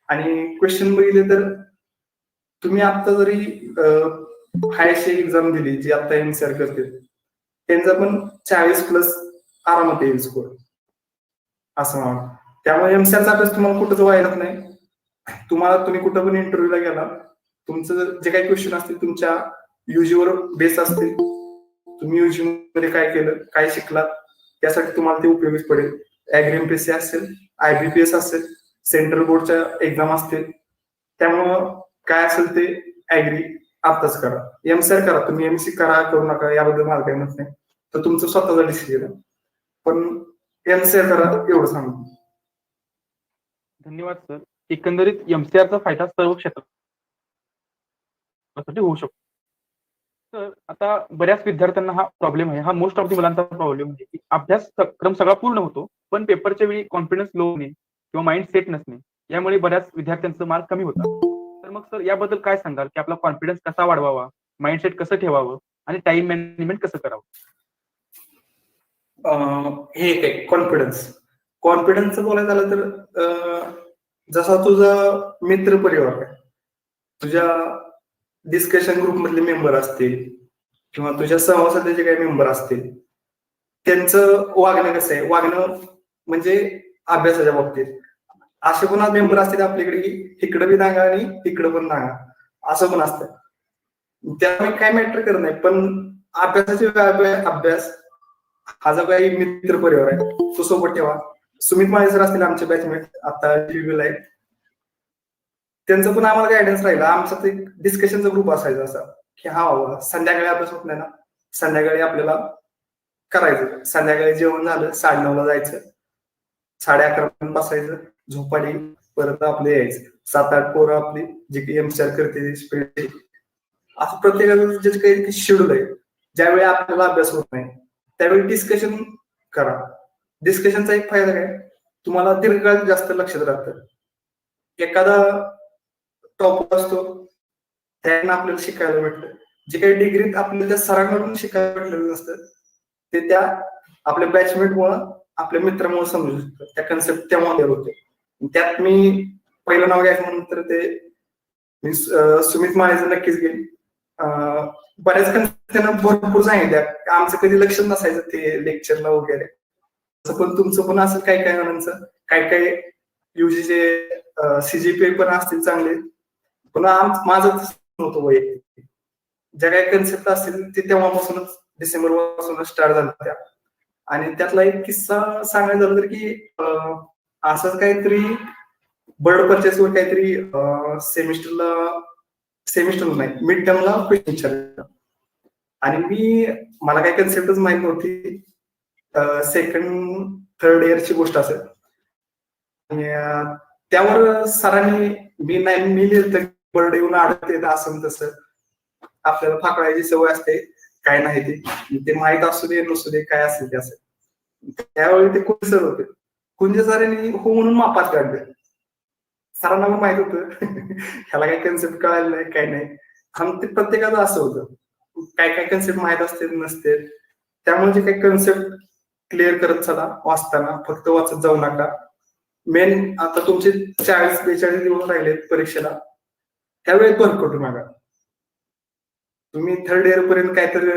आणि क्वेश्चन बघितले तर तुम्ही आता जरी हायशी एक्झाम दिली जी आता एमसीआर करते त्यांचा पण 40+ आरामात येईल स्कोर असं मला वाटतं. त्यामुळे एमसीआरचा अभ्यास तुम्हाला कुठंच व्हायलाच नाही. तुम्ही कुठं पण इंटरव्ह्यूला गेला तुमचं जे काही क्वेश्चन असतील तुमच्या युजीवर बेस असतील. तुम्ही युजी मध्ये काय केलं काय शिकलात त्यासाठी तुम्हाला ते उपयोगी पडेल. ऍग्रीएमपीएससी असेल IBPS असेल सेंट्रल बोर्डच्या एक्झाम असतील. त्यामुळं काय असेल ते ऍग्री आताच करा. एमसीआर करा तुम्ही एमसी करा करू नका याबद्दल मला काही मत नाही. तर तुमचं स्वतःचा डिसिजन आहे. पण एमसीआर करा एवढं सांगतो. धन्यवाद सर. एकंदरीत एमसीआरचा फायदा सर्व क्षेत्रासाठी होऊ शकतो. तर आता बऱ्याच विद्यार्थ्यांना हा प्रॉब्लेम आहे, हा मोस्ट ऑफ दी मुलांचा प्रॉब्लेम आहे की अभ्यासक्रम सगळा पूर्ण होतो पण पेपरच्या वेळी कॉन्फिडन्स लो होणे किंवा माइंड सेट नसणे यामुळे बऱ्याच विद्यार्थ्यांचं मार्क कमी होतात. तर मग सर याबद्दल काय सांगाल की आपला कॉन्फिडन्स कसा वाढवावा, माइंडसेट कसं ठेवावं आणि टाइम मॅनेजमेंट कसं करावं? हे काय कॉन्फिडन्सचं बोलायचं झालं तर जसा तुझा मित्र परिवार आहे, तुझ्या डिस्कशन ग्रुप मधले मेंबर असतील किंवा तुझ्या सहवासातले जे काही मेंबर असतील त्यांचं वागणं कसं आहे, वागणं म्हणजे अभ्यासाच्या बाबतीत असे पण मेंबर असतील आपल्याकडे की इकडं बी दांगा आणि इकडं पण दांगा असं पण असतं. त्यामुळे काय मॅटर करत नाही पण अभ्यास हा जो काही मित्र परिवार आहे तो सोबत ठेवा. सुमित माळे सर असतील आमचे बॅचमेट आता GBL आहेत. त्यांचं पण आम्हाला गायडन्स राहिला. आमचा एक डिस्कशनचा ग्रुप असायचा असा की हा बाबा संध्याकाळी अभ्यास होत नाही ना, संध्याकाळी आपल्याला करायचं. संध्याकाळी जेवण झालं 9:30ला जायचं, 11:30 पर्यंत बसायचं, झोपाडी परत आपले यायचं. 7-8 पोरं आपली जे काही एमसीआर करते असं प्रत्येकाचं जे काही शेड्यूल आहे. ज्यावेळी आपल्याला अभ्यास होत नाही त्यावेळी डिस्कशन करा. डिस्कशनचा एक फायदा काय, तुम्हाला दीर्घकाळ जास्त लक्षात राहतं. एखादा टॉपिक असतो त्यांना आपल्याला शिकायला भेटतं. जे काही डिग्रीत आपल्याला त्या सरांकडून शिकायला भेटलेलं नसतं ते त्या आपल्या बॅचमेटमुळे आपल्या मित्रामुळे समजू शकतं. त्या कन्सेप्ट तेव्हा होते. त्यात मी पहिलं नाव घ्यायचं म्हणून तर ते मी सुमित माळेचं नक्कीच घेईन. बऱ्याच त्यांना भरपूर सांगितलं आमचं कधी लक्ष नसायचं ते लेक्चरला वगैरे. तसं पण तुमचं पण असेल काही काही जणांचं काही युजीचे CGPA पण असतील चांगले पण माझं नव्हतं वैयक्तिक. ज्या काही कन्सेप्ट असतील ते तेव्हापासूनच डिसेंबर पासूनच स्टार्ट झालं त्या. आणि त्यातला एक किस्सा सांगायचा झाला तर की असंच काहीतरी बर्ड परचेसवर काहीतरी सेमिस्टर नाही मिड टर्मला क्वेश्चन विचारलं आणि मला काही कन्सेप्टच माहित नव्हती. 2nd 3rd इयरची गोष्ट असेल आणि त्यावर सरांनी मी लिहिलं बर्ड येऊन आडत येत असं तसं आपल्याला फाकडायची सवय असते काय नाही ते माहित असू दे नसू दे काय असेल ते असेल. त्यावेळी ते कुंज सर होते. कुंज सरांनी हो म्हणून मापात काढले. सरांना पण माहित होतं ह्याला काही कन्सेप्ट कळायला नाही काय नाही. ते प्रत्येकाचं असं होतं काय कन्सेप्ट माहित असते नसते. त्यामुळे जे काही कन्सेप्ट क्लिअर करत चला वाचताना फक्त वाचत जाऊ नका. मेन आता तुमचे 40-42 दिवस राहिलेत परीक्षेला त्यावेळेस बंद करू नका. तुम्ही 3rd इयर पर्यंत काहीतरी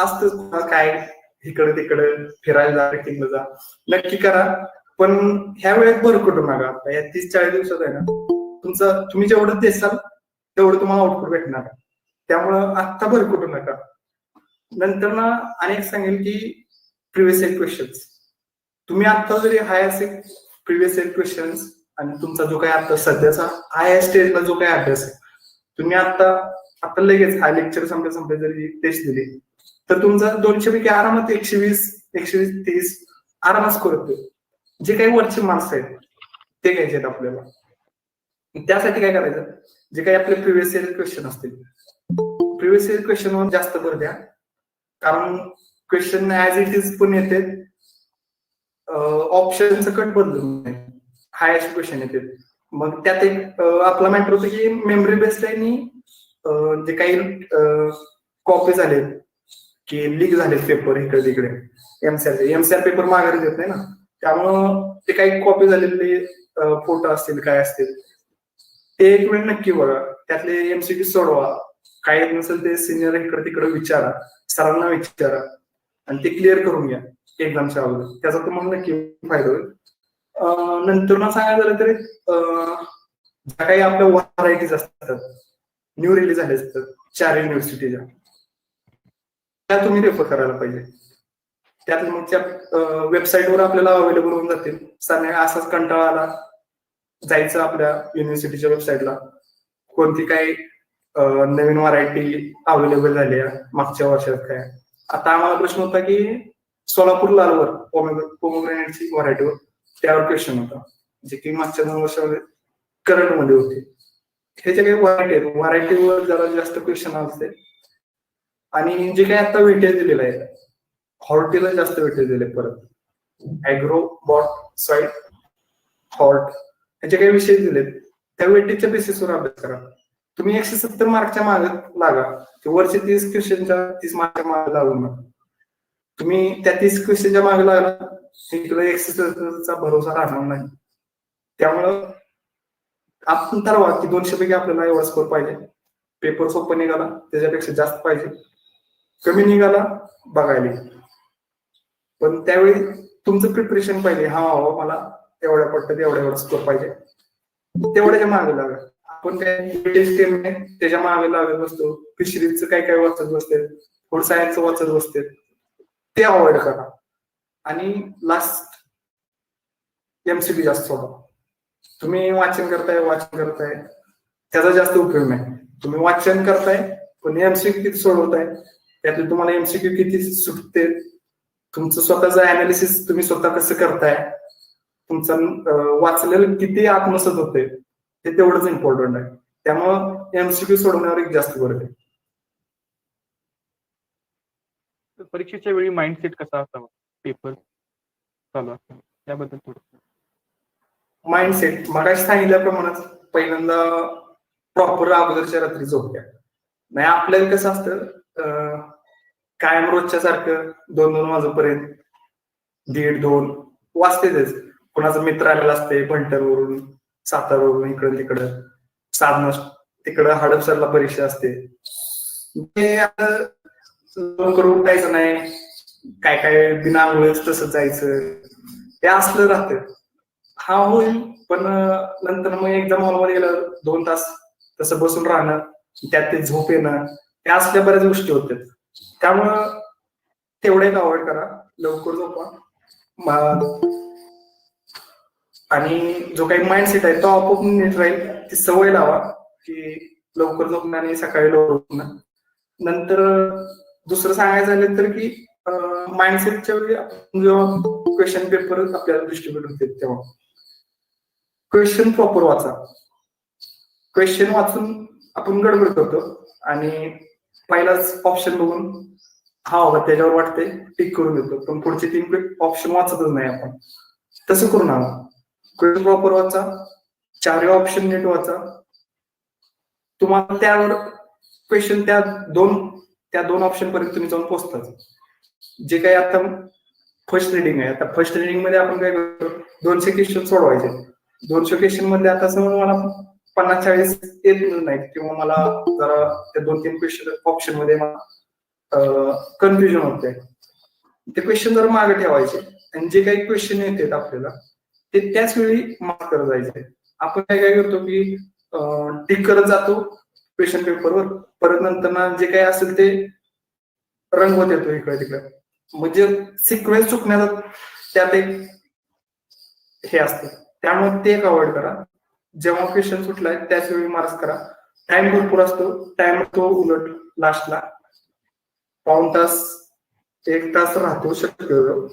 असतंच काय इकडे तिकडे फिरायला जा ट्रेकिंगला जा नक्की करा पण ह्या वेळेस बरं करू नका. या 30-40 दिवसात आहे ना तुम्ही जेवढं देसाल तेवढं तुम्हाला आउटपुट भेटणार. त्यामुळं आत्ता बरं करू नका. नंतर ना अनेक सांगेल की प्रिव्हियस इयर क्वेश्चन्स तुम्ही आता जरी हाय असे प्रिव्हियस इयर क्वेश्चन्स आणि तुमचा जो काही आता सध्याचा हाय स्टेजला जो काही अभ्यास आहे तुम्ही आता लगेच हा लेक्चर संपल्या जरी टेस्ट दिली तर तुमचा 200 पैकी आरामात 120-130 आरामात स्कोर होतो. जे काही वरचे मार्क्स आहेत ते घ्यायचे आहेत आपल्याला. त्यासाठी काय करायचं जे काही आपले प्रिव्हियस इयर क्वेश्चन असतील प्रिव्हियस इयर क्वेश्चनवर जास्त भर द्या कारण क्वेश्चन ऍज इट इज पण येते. ऑप्शनचं कट बदलून हायस्ट क्वेश्चन येते. मग त्यात एक आपला मॅटर होतं की मेमरी बेस्ड आहे आणि जे काही कॉपी झाले की लीक झाले पेपर इकडे तिकडे एमसीआर पेपर माघारी देत नाही ना त्यामुळं ते काही कॉपी झालेले फोटो असतील काय असतील ते एक वेळ नक्की बघा, त्यातले एमसीक्यू सोडवा, काय येत नसेल ते सिनियर इकडे तिकडे विचारा, सरांना विचारा आणि ते क्लिअर करून घ्या एक्झामच्या अगोदर. त्याचा तुम्हाला नक्की फायदा होईल. नंतर ना सांगायचं झालं तरी ज्या काही आपल्या व्हरायटीज असतात, न्यू रिलीज झाले असतात 4 युनिव्हर्सिटीच्या, त्या तुम्ही रेफर करायला पाहिजे. त्यात मग त्या वेबसाईटवर आपल्याला अवेलेबल होऊन जातील. सर असाच कंटाळा आला जायचं आपल्या युनिव्हर्सिटीच्या वेबसाईटला, कोणती काही नवीन व्हरायटी अवेलेबल झाली आहे मागच्या वर्षात काय. आता आम्हाला प्रश्न होता की सोलापूर लालवर पोमोग्रेनेटची व्हरायटीवर, त्यावर क्वेश्चन होता, जे की मागच्या 2 वर्षामध्ये करंट मध्ये होते. हे जे काही व्हरायटी आहेत, व्हरायटीवर जरा जास्त क्वेश्चन असते. आणि जे काही आता वेटेज दिलेलं आहे, हॉर्टीला जास्त वेटेज दिले. परत ऍग्रो, बॉट, सॉइल, हॉर्ट याचे काही विषय दिलेत, त्या वेटेजच्या बेसिसवर अभ्यास करा. तुम्ही 170 मार्कच्या मागे लागा, वरचे 30 क्वेश्चनच्या 30 मार्कच्या मागे लागू नका. तुम्ही त्या 30 क्वेश्चनच्या मागे लागला तुला 170चा भरोसा राहणार नाही. त्यामुळं आपण ठरवा की 200 पैकी आपल्याला एवढा स्कोर पाहिजे. पेपर सोपं निघाला त्याच्यापेक्षा जास्त पाहिजे, कमी निघाला बघायला. पण त्यावेळी तुमचं प्रिपरेशन पाहिजे. हा मला एवढ्या पडतात, एवढा स्कोर पाहिजे, तेवढ्याच्या मागे लागा. आपण काय त्याच्या मागे लागत बसतो, फिशरीजचं काय काय वाचत बसते, फूड सायन्सचं वाचत बसते, ते अवॉइड करा. आणि लास्ट एमसीक्यू जास्त सोडा. तुम्ही वाचन करताय त्याचा जास्त उपयोग नाही. तुम्ही वाचन करताय पण एमसीक्यू किती सोडवताय, त्यातले तुम्हाला एमसीक्यू किती सुटते, तुमचं स्वतःचं अनालिसिस तुम्ही स्वतः कसं करताय, तुमचं वाचलेलं किती आत्मसात होते, ते तेवढंच इम्पॉर्टंट आहे. त्यामुळं एमसीक्यू सोडवण्यावर एक जास्त भर आहे. परीक्षेच्या वेळी माइंडसेट कसा असावा पेपर चालू असताना, त्याबद्दल थोडं. माइंडसेट मगाशी सांगितल्याप्रमाणे पहिल्यांदा प्रॉपर अगोदरच्या रात्री झोपल्या नाही. आपल्याला कसं असतं, कायम रोजच्या सारखं 2-2 वाजेपर्यंत 1:30-2 वाजतेच. कुणाचा मित्र आलेला असते भंटरवरून, सातारवरून, इकडं तिकडं, साधना तिकडं हडपसरला परीक्षा असते. ते लवकर उठायचं नाही, काय काय बिनामुळेच तसं जायचं, ते असलं राहतं. हा होईल, पण नंतर मग एक्झाम हॉलमध्ये गेलं 2 तास तसं बसून राहणं, त्यात ते झोप येणं, त्या असल्या बऱ्याच गोष्टी होत्या. त्यामुळं तेवढे अवॉइड करा, लवकर झोपा. आणि जो काही माइंडसेट आहे तो आपोआप नीट राहील. ती सवय लावा की लवकर झोपणं आणि सकाळी लवकर उठणं. नंतर दुसरं सांगायचं झालं तर की माइंडसेटच्या वेळी जेव्हा क्वेश्चन पेपर आपल्याला डिस्ट्रीब्युट होते तेव्हा क्वेश्चन प्रॉपर वाचा. क्वेश्चन वाचून आपण गडबड करतो आणि पहिलाच ऑप्शन बघून हा बाबा त्याच्यावर वाटते टिक करून देतो, पण पुढचे 3 ऑप्शन वाचतच नाही आपण. तसं करू नका. क्वेश्चन प्रॉपर वाचा, 4 ऑप्शन नीट वाचा. तुम्हाला त्यावर क्वेश्चन त्या दोन ऑप्शन पर्यंत तुम्ही जाऊन पोहोचतात. जे काही आता फर्स्ट रिडिंग आहे, आता फर्स्ट रिडिंग मध्ये आपण काय करतो, 200 क्वेश्चन सोडवायचे. 200 क्वेश्चन मध्ये आता समज मला 50-40 येत नाही, किंवा मला जरा त्या 2-3 क्वेश्चन ऑप्शन मध्ये कन्फ्युजन होते, ते क्वेश्चन जर मागे ठेवायचे आणि जे काही क्वेश्चन येतात आपल्याला ते त्याच वेळी मार्क करत जायचे. आपण काय करतो की टिक करत जातो क्वेश्चन पेपरवर, परत नंतर जे काही असेल ते रंगवत येतो इकडे तिकडे, म्हणजे सिक्वेन्स चुकण्याचा त्यात एक हे असते. त्यामुळे ते एक अवॉइड करा. जेव्हा क्वेश्चन सुटलाय त्याच वेळी मार्क्स करा. टाइम भरपूर असतो, टाइम तो उलट लास्टला पाऊण तास 1 तास राहतो शक्यतो.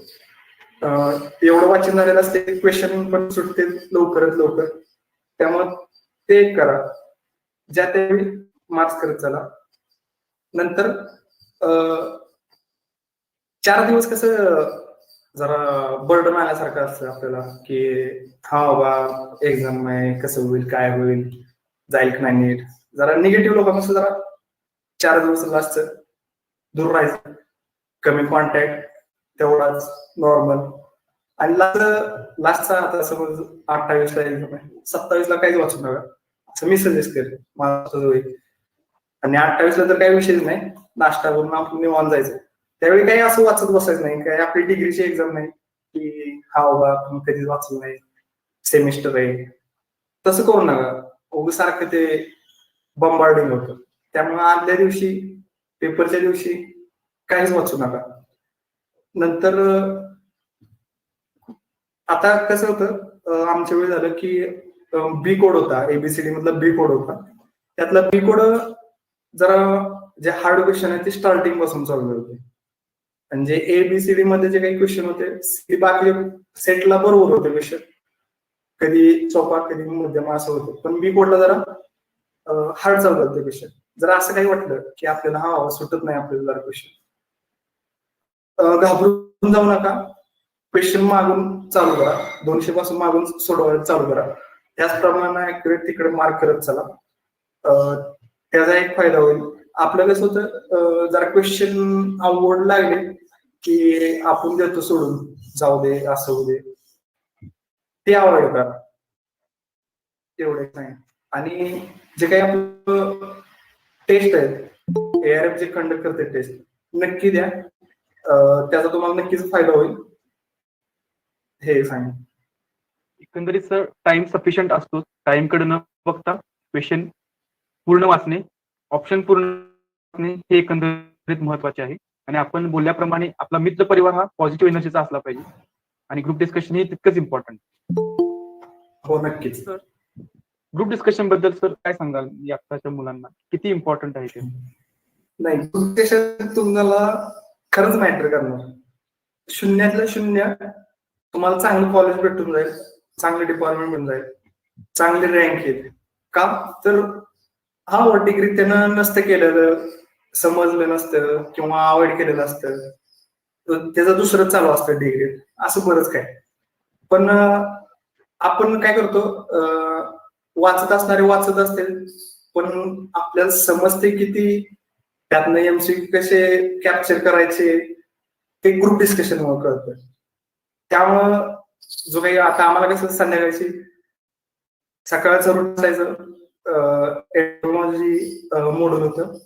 एवढं वाचन झालेलं असते, क्वेश्चन पण सुटते लवकरात लवकर. त्यामुळे ते करा, ज्या त्यावेळी मार्क्स करत चला. नंतर 4 दिवस कसं जरा बर्डन आल्यासारखं असतं आपल्याला की हा बाबा एक्झाम आहे, कसं होईल, काय होईल, जाईल की नाही नीट. जरा निगेटिव्ह लोकांपासून जरा 4 दिवस लास्ट दूर राहायचं. कमी कॉन्टॅक्ट, तेवढाच नॉर्मल. आणि लास्टचा आता समज 28ला एक्झाम आहे, 27ला काहीच वाचू नका. असं मी सजेस्ट करेन, मला असं होईल. आणि 28ला तर काही विषयच नाही, नाश्ता करून आपण निवांत जायचं. त्यावेळी काही असं वाचत बसायचं नाही, काही आपली डिग्रीची एक्झाम नाही की हा बाबा आपण कधीच वाचलं नाही, सेमिस्टर आहे, तसं करू नका. उगाच सारखं ते बंबार्डिंग होतं. त्यामुळे आदल्या दिवशी, पेपरच्या दिवशी काहीच वाचू नका. नंतर आता कसं होतं, आमच्या वेळी झालं की बी कोड होता, एबीसीडी मधला बी कोड होता. त्यातला बी कोड जरा जे हार्ड क्वेश्चन आहे ते स्टार्टिंग पासून चालू होते. म्हणजे एबीसीडी मध्ये जे काही क्वेश्चन होते ते बाकी सेटला बरोबर होते क्वेश्चन, कधी सोपा कधी मध्यम असं होतं. पण बी कोडला जरा हार्ड चालू होते क्वेश्चन. जर असं काही वाटलं की आपल्याला हा सुटत नाही आपल्याला जरा क्वेश्चन, घाबरून जाऊ नका. क्वेश्चन मागून चालू करा, 200 पासून मागून सोडवायला चालू करा. त्याचप्रमाणे ऍक्युरेट तिकडे मार्क करत चला. त्याचा एक फायदा होईल. आपलं कसं होतं, जरा क्वेश्चन अवघड लागले की आपण देतो सोडून, जाऊ दे असं होऊ दे, ते अवॉइड करा. तेवढेच नाही. आणि जे काही आपलं टेस्ट आहेत, एआरएफ जे कंडक्ट करते टेस्ट, नक्की द्या. त्याचा तुम्हाला नक्कीच फायदा होईल, हे सांग. एकंदरीत सर टाइम सफिशियंट असतो, टाइम कडे न बघता क्वेश्चन पूर्ण वाचणे, ऑप्शन पूर्ण वाचणे हे एकंदरीत महत्वाचे आहे. आणि आपण बोलल्याप्रमाणे आपला मित्र परिवार हा पॉझिटिव्ह एनर्जीचा असला पाहिजे, आणि ग्रुप डिस्कशन हे तितकंच इम्पॉर्टंट. हो नक्कीच. सर ग्रुप डिस्कशन बद्दल सर काय सांगाल, आताच्या मुलांना किती इम्पॉर्टंट आहे ते? नाही, ग्रुप डिस्कशन तुम्हाला खरंच मॅटर करणार. शून्यातलं शून्य तुम्हाला चांगलं कॉलेज भेटून जाईल, चांगलं डिपार्टमेंट मिळून जाईल, चांगली रँक येईल. का तर हा डिग्री त्यानं नसतं केलेलं, समजलं नसतं किंवा अवॉइड केलेलं असतं, त्याचं दुसरं चालू असतं डिग्री, असं बरंच काय. पण आपण काय करतो, वाचत असणारे वाचत असतील, पण आपल्याला समजते किती, त्यातनं एमसीक्यू कसे कॅप्चर करायचे ते ग्रुप डिस्कशन मुळे कळतं. त्यामुळं जो काही आता आम्हाला कसं संध्याकाळची सकाळचं रूट असायचं, टेक्नॉलॉजी मॉड्यूल होतं,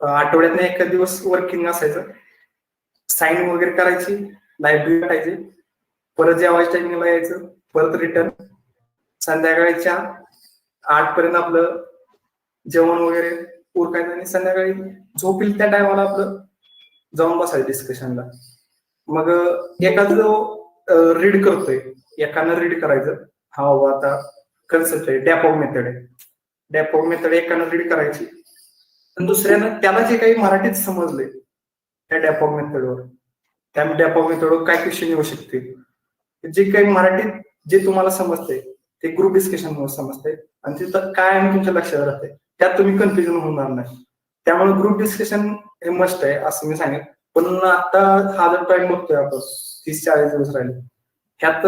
आठवड्यातनं एखाद दिवस वर्किंग असायचं, साईन वगैरे करायची, लायब्ररी टाकायची, परत जेवायच्या टाइमिंगला यायचं, परत रिटर्न, संध्याकाळच्या 8 पर्यंत आपलं जेवण वगैरे उरकायचं, आणि संध्याकाळी झोपील त्या टायमाला आपलं जाऊन बसायचं डिस्कशनला. मग एखादं रीड करतोय, एकानं रीड करायचं, हा बाबा आता कन्सेप्ट आहे, डॅपॉग मेथड आहे, डॅपॉग मेथड एकानं रीड करायची, आणि दुसऱ्यानं त्याला जे काही मराठीत समजले त्या डॅपॉग मेथडवर, त्या डॅपॉग मेथडवर काय क्वेश्चन येऊ शकते, जे काही मराठीत जे तुम्हाला समजते ते ग्रुप डिस्कशन मुळे समजते, आणि तिथं काय तुमच्या लक्षात राहते, त्यात तुम्ही कन्फ्युजन होणार नाही. त्यामुळे ग्रुप डिस्कशन हे मस्ट आहे असं मी सांगेन. पण आता हा जर टाइम बघतोय आपण, 30-40 दिवस राहिले, ह्यात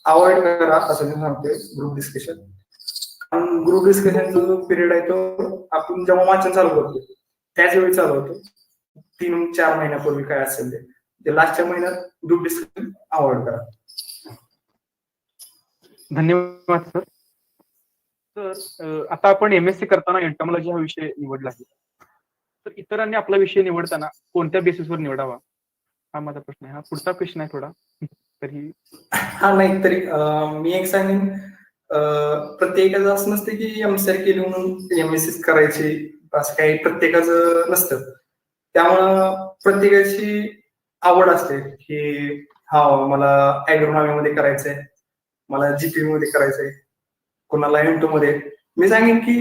अवॉइड करा असं मी सांगतोय ग्रुप डिस्कशन. कारण ग्रुप डिस्कशनचा जो पिरियड आहे तो आपण जेव्हा वाचन चालू करतो त्याच वेळी चालू होतो, 3-4 महिन्यापूर्वी काय असेल ते लास्टच्या महिन्यात ग्रुप डिस्कशन अवॉइड करा. धन्यवाद सर. तर आता आपण एमएससी करताना एंटॉमॉलॉजी हा विषय निवडला आहे, तर इतरांनी आपला विषय निवडताना कोणत्या बेसिसवर निवडावा, हा माझा प्रश्न आहे. हा पुढचा क्वेश्चन आहे थोडा, तरी हा नाही तरी मी एक सांगेन, प्रत्येकाचं असं नसतं की एमसीआर केली म्हणून एमएससी करायची, असं काही प्रत्येकाचं नसतं. त्यामुळं प्रत्येकाची आवड असते की हा मला ऍग्रोनॉमीमध्ये करायचंय, मला जीपी मध्ये करायचंय, कोणाला एम2 मध्ये. मी सांगेन की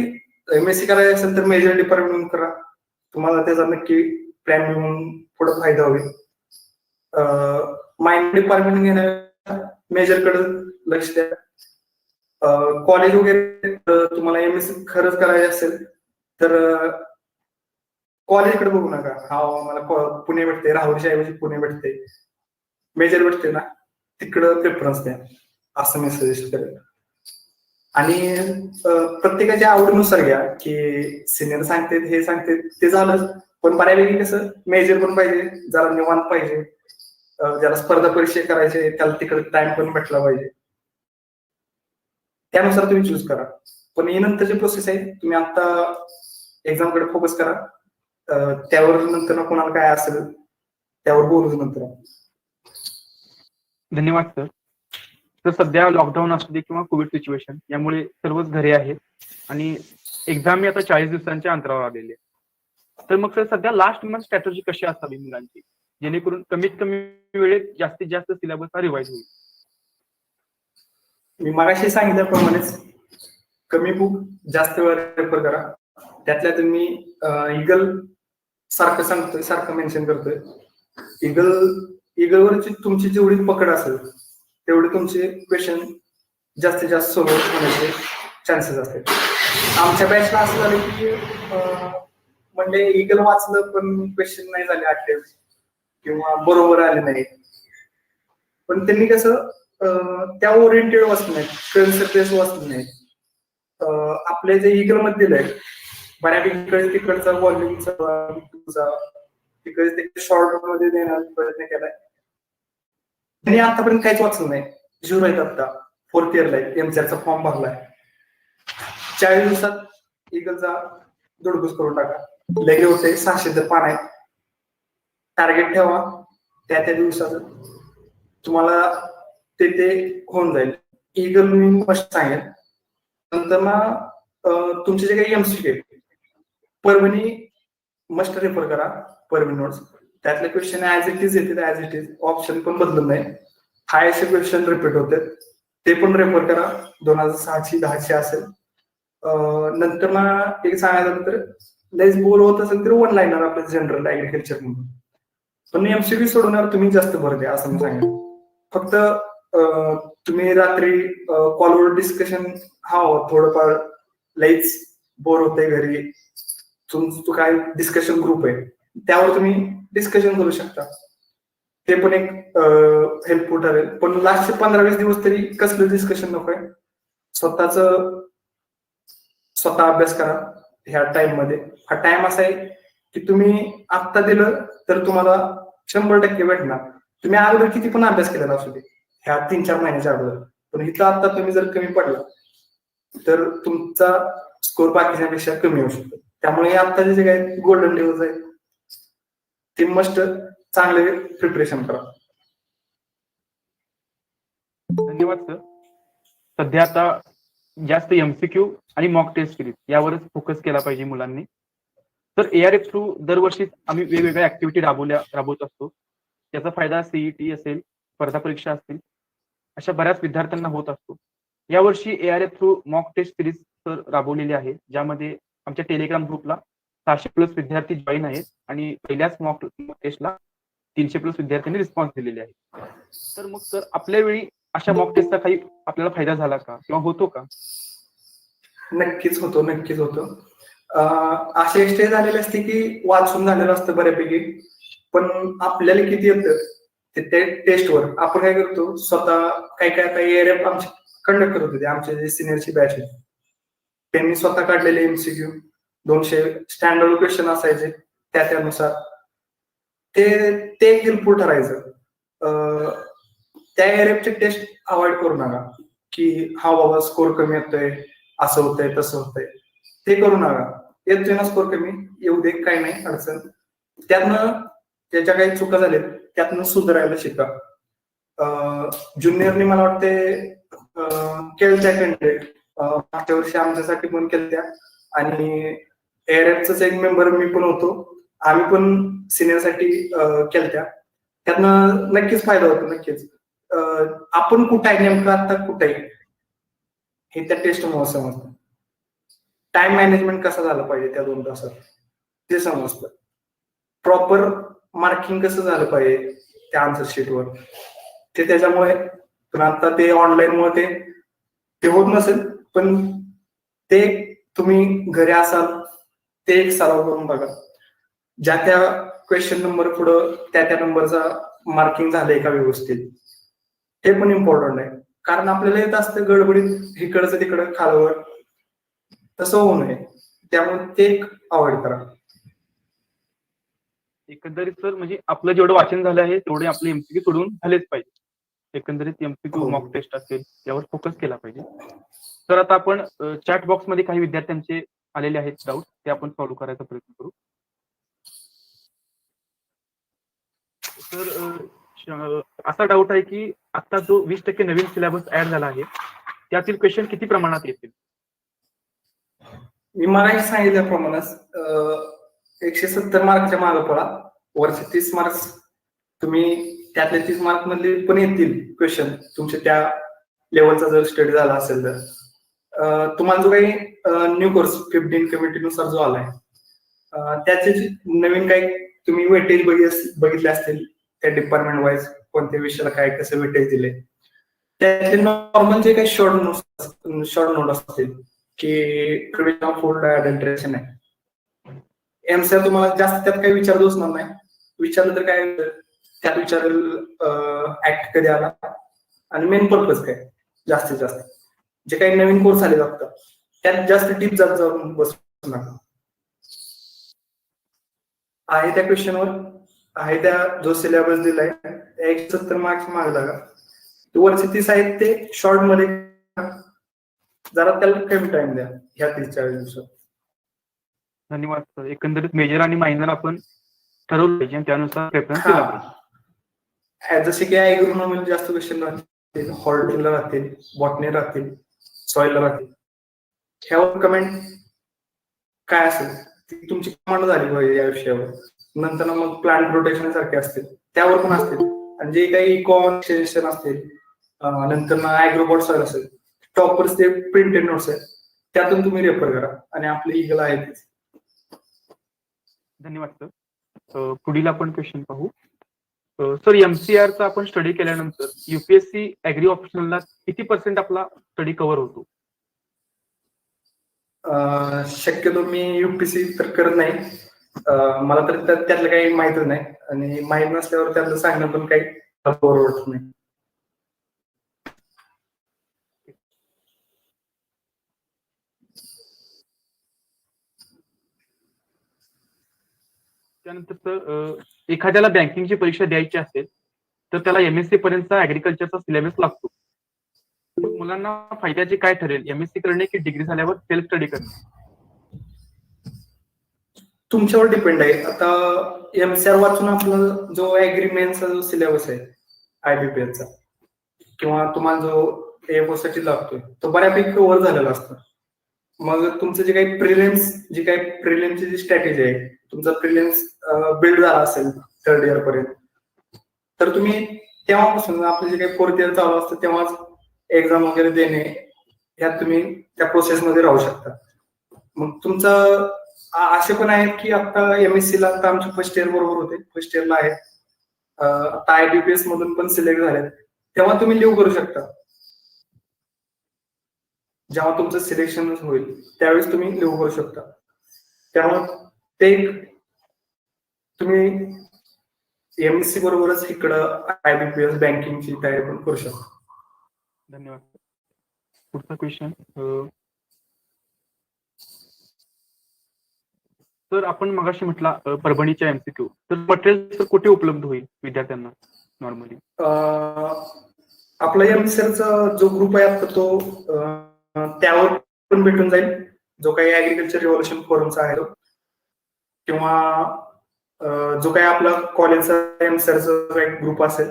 एमएससी करायचं असेल तर मेजर डिपार्टमेंट करा, तुम्हाला त्याचा नक्की प्लॅन मिळून पुढे फायदा होईल. मायनर डिपार्टमेंट घेण्या मेजर कडे लक्ष द्या. कॉलेज वगैरे तुम्हाला एमएससी खरंच करायचं असेल तर कॉलेजकडे बघू नका, हा मला पुणे भेटते, राहुलच्या ऐवजी पुणे भेटते, मेजर भेटते ना, तिकडं प्रेफरन्स द्या असं मी सजेस्ट करेन. आणि प्रत्येकाच्या आवडीनुसार घ्या की सिनियर सांगते हे सांगते ते झालं, पण बऱ्यापैकी कसं मेजर पण पाहिजे, जरा निवांत पाहिजे, ज्याला स्पर्धा परीक्षा करायचे त्याला तिकडे टाइम पण भेटला पाहिजे, त्यानुसार तुम्ही चूज करा. पण ही नंतरची प्रोसेस आहे. तुम्ही आता एक्झामकडे फोकस करा. त्यावर नंतर कोणाला काय असेल त्यावर बोलू नंतर. धन्यवाद सर. तर सध्या लॉकडाऊन असू दे किंवा कोविड सिच्युएशन यामुळे सर्वच घरी आहेत आणि एक्झाम आता 40 दिवसांच्या अंतरावर आलेली आहे. तर मग सर सध्या लास्ट मंथ स्ट्रॅटेजी कशी असावी मुलांची, जेणेकरून कमीत कमी वेळेत जास्तीत जास्त सिलेबस हा रिवाइज होईल? मी मगाशी सांगितल्याप्रमाणेच कमी बुक जास्त वेळ रेफर करा. त्यातल्या तुम्ही इगल सारखं सांगतोय, सारखं मेन्शन करतोय. इगलवरची तुमची जेवढी पकड असेल तेवढे तुमचे क्वेश्चन जास्तीत जास्त सोल्व्ह होण्याचे चान्सेस असतात. आमच्या बॅचला असं झालं की म्हणजे इगल वाचलं पण क्वेश्चन नाही झाले अटेम्प्ट किंवा बरोबर आले नाही. पण त्यांनी कसं त्या ओरिएंटेड वाचलं नाही, कन्सेप्ट बेस वाचलं नाही. आपल्या जे इगल मध्ये दिलंय बऱ्यापैकी तिकडचा व्हॉल्यूमचा तिकडे ते शॉर्ट मध्ये देण्याचा प्रयत्न केलाय. त्यांनी आतापर्यंत काहीच वाचलं नाही. झिरो आहेत आता. 4th इयरला एमसीआरचा फॉर्म भरलाय. 40 दिवसात इगलचा दुडगूस करून टाका. लगे होते 600 पान आहेत. टार्गेट ठेवा त्या दिवसाचं, तुम्हाला ते होऊन जाईल. इगल मी मस्त सांगेन. नंतर ना तुमचे जे काही एमसीक्यू परभणी मस्ट रेफर करा. परभणी नोट्स त्यातले क्वेश्चन ऍज इट इज येते, ऍज इट इज ऑप्शन पण बदलत नाही. हायचे क्वेश्चन रिपीट होते ते पण रेफर करा. 2006ची 10ची असेल. नंतर ना एक सांगायचं तर लेस बोल होत असेल तर 1 लाईनर आपलं जनरल ऍग्रिकल्चर म्हणून. पण एमसीक्यू सोडवणार तुम्ही जास्त भर द्या असं मी सांगेन. फक्त तुम्ही रात्री कॉलवर डिस्कशन थोडंफार लईच बोर होते घरी, तुमचं काय डिस्कशन ग्रुप आहे त्यावर तुम्ही डिस्कशन करू शकता. ते पण एक हेल्पफुल ठरेल. पण लास्टचे 15-20 दिवस तरी कसलं डिस्कशन नकोय. स्वतः अभ्यास करा ह्या टाइम मध्ये. हा टाइम असा आहे की तुम्ही आत्ता दिलं तर तुम्हाला 100% भेटणार. तुम्ही अगोदर किती पण अभ्यास केलेला असू दे ह्या 3-4 महिन्याच्या अगोदर, पण इथं आता तुम्ही जर कमी पडला तर तुमचा स्कोर बाकीच्यापेक्षा कमी होऊ शकतो. त्यामुळे आत्ताचे जे काही गोल्डन दिवस आहेत ते मस्ट चांगले प्रिपरेशन करा. धन्यवाद सर. सध्या आता जास्त एमसीक्यू आणि मॉक टेस्ट सिरीज यावरच फोकस केला पाहिजे मुलांनी. तर एआरएफ थ्रू दरवर्षी आम्ही वेगवेगळ्या ऍक्टिव्हिटी राबवत असतो. त्याचा फायदा सीईटी असेल, स्पर्धा परीक्षा असतील, अशा बऱ्याच विद्यार्थ्यांना होत असतो. यावर्षी ARF through mock test series राबवलेली आहे, ज्यामध्ये आमच्या टेलिग्राम ग्रुपला 600+ विद्यार्थी जॉईन आहेत आणि पहिल्याच मॉक टेस्टला 300+ विद्यार्थ्यांनी रिस्पॉन्स दिलेले आहे. तर मग सर आपल्या वेळी अशा मॉक टेस्टचा काही आपल्याला फायदा झाला का किंवा होतो का? नक्कीच होतो. असे स्टेज झालेले असते की वाचून झालेलं असतं बऱ्यापैकी, पण आपल्याला किती येतं ते टेस्टवर आपण काय करतो स्वतः. काही एआरएफ आमचे कंडक्ट करत होते, आमचे जे सिनियरची बॅच आहे त्यांनी स्वतः काढलेले एमसीक्यू 200 स्टँडर्ड क्वेश्चन असायचे. त्यानुसार ते हेल्पफुल ठरायचं. त्या एआरएफचे टेस्ट अवॉइड करू नका की हा बाबा स्कोर कमी येतोय, असं होतंय तसं होतंय. ते करू नका. येतोय ना स्कोर कमी, येऊ दे, काही नाही अडचण. त्यातनं त्याच्या काही चुका झाल्या त्यातनं सुधारायला शिका. ज्युनियरनी मला वाटते केलत्या कॅन्डिडेट मागच्या वर्षी आमच्यासाठी पण केलत्या आणि एआरएफचाच एक मेंबर मी पण होतो. आम्ही पण सिनियरसाठी केलत्या. त्यातनं नक्कीच फायदा होतो. नक्कीच आपण कुठं आहे नेमकं आता कुठे आहे हे त्या टेस्ट मुळे समजतं. टाइम मॅनेजमेंट कसा झाला पाहिजे त्या 2 तासात ते समजतं. प्रॉपर मार्किंग कसं झालं पाहिजे त्या आन्सर शीटवर ते त्याच्यामुळे. पण आता ते ऑनलाईन मुळे ते होत नसेल, पण ते तुम्ही घरी असाल ते एक सराव करून बघा. ज्या त्या क्वेश्चन नंबर पुढं त्या नंबरचा मार्किंग झालंय का व्यवस्थित हे पण इम्पॉर्टंट आहे. कारण आपल्याला येत असतं गडबडीत इकडचं तिकडं खालवर, तसं होऊ नये. त्यामुळे ते एक अवॉइड करा. एकंदरीत सर म्हणजे आपलं जेवढं वाचन झालं आहे तेवढे आपले एमसीक्यू सोडून झालेच पाहिजे. एकंदरीत एमसीक्यू मॉक टेस्ट असेल यावर फोकस केला पाहिजे. तर आता आपण चॅट बॉक्स मध्ये काही विद्यार्थ्यांचे आलेले आहेत डाऊट, ते आपण सॉल्व्ह करायचा प्रयत्न करू. तर असा डाऊट आहे की आता जो 20% नवीन सिलेबस ऍड झाला आहे त्यातील क्वेश्चन किती प्रमाणात येतील? मी मगाशी सांगितल्याप्रमाणे 170 मार्कच्या मागे पडा, वरचे 30 मार्क्स तुम्ही त्यातले 30 मार्क मधले पण येतील क्वेश्चन तुमच्या त्या लेवलचा जर स्टडी झाला असेल तर. तुम्हाला जो काही न्यू कोर्स 15 कमिटीनुसार जो आलाय त्याचे नवीन काही तुम्ही वेटेज बघितले असतील त्या डिपार्टमेंट वाईज कोणत्या विषयाला काय कसं वेटेज दिले, त्यातले नॉर्मल जे काही शॉर्ट नोट असतील की फुल इंटरेक्शन आहे, एमसीआर तुम्हाला जास्त त्यात काही विचारतच नाही. विचारलं तर काय त्यात विचारेल ऍक्ट कधी आला आणि मेन पर्पज काय, जास्तीत जास्त जे काही नवीन कोर्स आले जातात त्यात जास्त डीप जाऊन बसू नका. आहे त्या क्वेश्चनवर आहे त्या जो सिलेबस दिलाय 170 मार्क्स मागे लागा. वरचे 30 आहेत ते शॉर्ट मध्ये जरा त्याला कमी टाइम द्या ह्या 30-40 दिवसात. धन्यवाद सर. एकंदरीत मेजर आणि मायनर आपण ठरवलं पाहिजे आणि त्यानुसार प्रेफरन्स दिला पाहिजे. जसे की ॲग्रोनॉमीला जास्त क्वेश्चन राहतील, हॉर्टिकलला राहतील, बॉटनी राहतील, सॉइलला राहतील. ह्यावर कमेंट काय असेल ती तुमची कमांड झाली पाहिजे या विषयावर. नंतर मग प्लांट प्रोटेक्शन सारखे असतील त्यावर पण असतील, आणि जे काही कॉमन एक्सटेन्शन असतील, नंतर ॲग्रोबॉट सॉइल असेल, टॉपर्स ते प्रिंटेड नोट्स आहेत त्यातून तुम्ही रेफर करा आणि आपले ईगल आहे. धन्यवाद सर. पुढील आपण क्वेश्चन पाहू. सर, एमसीआरचा आपण स्टडी केल्यानंतर युपीएससी ऍग्री ऑप्शनलला किती % आपला स्टडी कव्हर होतो? शक्यतो मी युपीसी तर करत नाही, मला तर त्यातलं काही माहितच नाही आणि माहित नसल्यावर त्यातलं सांगणं पण काही परवडत नाही. त्यानंतर सर, एखाद्याला बँकिंगची परीक्षा द्यायची असेल तर त्याला एमएससी पर्यंतचा ऍग्रिकल्चरचा सिलेबस लागतो. मुलांना फायद्याचे काय ठरेल, एमएससी करणे की डिग्री झाल्यावर सेल्फ स्टडी करणे? तुमच्यावर डिपेंड आहे. आता एमसीआर वाचून आपला जो ऍग्रीमेंटचा जो सिलेबस आहे आयबीपीएलचा किंवा तुम्हाला जो एफओ साठी लागतोय तो बऱ्यापैकी कव्हर झालेला असतो. मग तुमचं जे काही प्रिलिम्सची जी स्ट्रॅटेजी आहे, तुमचा प्रिलिम्स बिल्ड झाला असेल 3rd इयर पर्यंत, तर तुम्ही तेव्हापासून आपलं जे काही 4th इयर चालू असतं तेव्हाच एक्झाम वगैरे देणे ह्यात तुम्ही त्या प्रोसेसमध्ये राहू शकता. मग तुमचं असे पण आहेत की आता एमएससी ला आता आमचे फर्स्ट इयर बरोबर होते, फर्स्ट इयरला आहे, आता आयबीपीएस मधून पण सिलेक्ट झाले, तेव्हा तुम्ही लिव्ह करू शकता. जेव्हा तुमचं सिलेक्शन होईल त्यावेळेस तुम्ही लिव्ह करू शकता. त्यामुळे ते तुम्ही एमएससी बरोबरच इकडं आयबीपीएस बँकिंगची तयारी पण करू शकता. धन्यवाद. पुढचा क्वेश्चन. तर आपण मगाशी म्हटला परभणीच्या एमसीक्यू, तर मटेरियल कुठे उपलब्ध होईल विद्यार्थ्यांना नॉर्मली? आपला एमसीआरचा जो ग्रुप आहे आता तो त्यावर पण भेटून जाईल, जो काही ऍग्रिकल्चर रिव्होल्युशन फोरमचा आहे तो, किंवा जो काही आपला कॉलेजचा एमसीआरचा एक ग्रुप असेल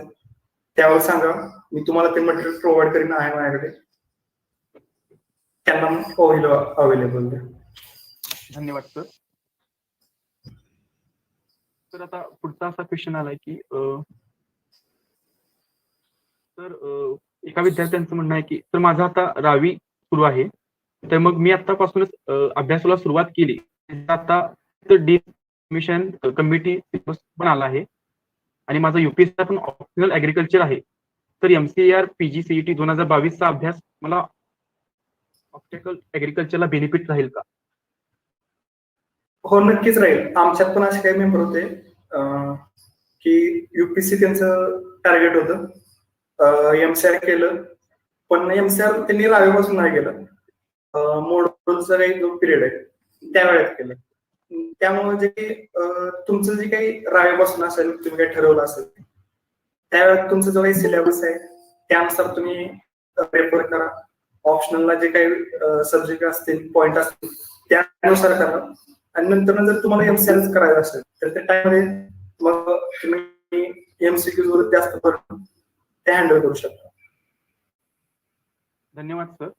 त्यावर सांगा, मी तुम्हाला ते मटेरियल प्रोव्हाइड करीन आहे माझ्याकडे, त्यांना होईल अवेलेबल. धन्यवाद सर. तर आता पुढचा असा क्वेश्चन आलाय की सर, एका विद्यार्थ्यांचं म्हणणं आहे की सर माझा आता 12वी सुरू आहे, तर मग मी आतापासूनच अभ्यासाला सुरुवात केली, आता डिमिशन कमिटी पण आला आहे आणि माझा युपीएससी पण ऑप्शनल ऍग्रिकल्चर आहे, तर एमसीआर पीजीसीईटी 2022 चा अभ्यास मला ऑप्टिकल ऍग्रिकल्चरला बेनिफिट राहील का? हो, नक्कीच राहील. आमच्यात पण असे काही मेंबर होते की युपीसी त्यांचं टार्गेट होतं, एमसीआर केलं, पण एमसीआर त्यांनी रावेपासून नाही केलं, मोडचा काही जो पिरियड आहे त्या वेळेत केलं. त्यामुळे जे तुमचं जे काही रावेपासून असेल, तुम्ही काही ठरवलं असेल त्यावेळेत तुमचा जो काही सिलेबस आहे त्यानुसार तुम्ही प्रेफर करा ऑप्शनलला जे काही सब्जेक्ट असतील पॉईंट असतील त्यानुसार करा. आणि नंतर जर तुम्हाला एमसीएल करायचं असेल तर त्या टाइममध्ये मग तुम्ही एमसीक्यू वर जास्त करून ते हँडल करू शकता. धन्यवाद सर.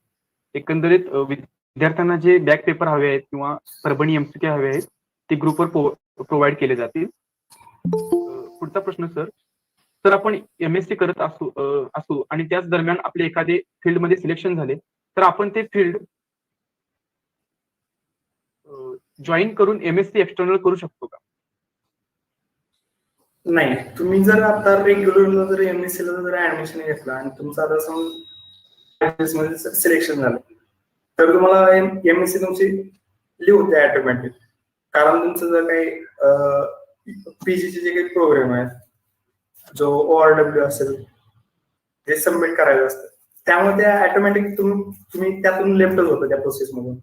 एकंदरीत विद्यार्थ्यांना जे बॅक पेपर हवे आहेत किंवा परभणी एमसीक्यू हवे आहेत ते ग्रुपवर प्रोव्हाइड केले जातील. पुढचा प्रश्न सर. तर आपण एमएससी करत असू आणि त्याच दरम्यान आपले एखादे फील्डमध्ये सिलेक्शन झाले तर आपण ते फील्ड जॉईन करून एमएससी एक्सटर्नल करू शकतो का? नाही, तुम्ही जर आता रेग्युलरला जर एमएससी ला जर ऍडमिशन घेतलं आणि तुमचं आता समज सिलेक्शन झालं तर तुम्हाला एमएससी तुमची लिव्ह होते ऑटोमॅटिक. कारण तुमचं जर काही पीजीचे जे काही प्रोग्राम आहेत जो ORW असेल ते सबमिट करायचं असतं त्यामुळे ते ऑटोमॅटिक तुम्ही त्यातून लेफ्टच होतं त्या प्रोसेस मधून.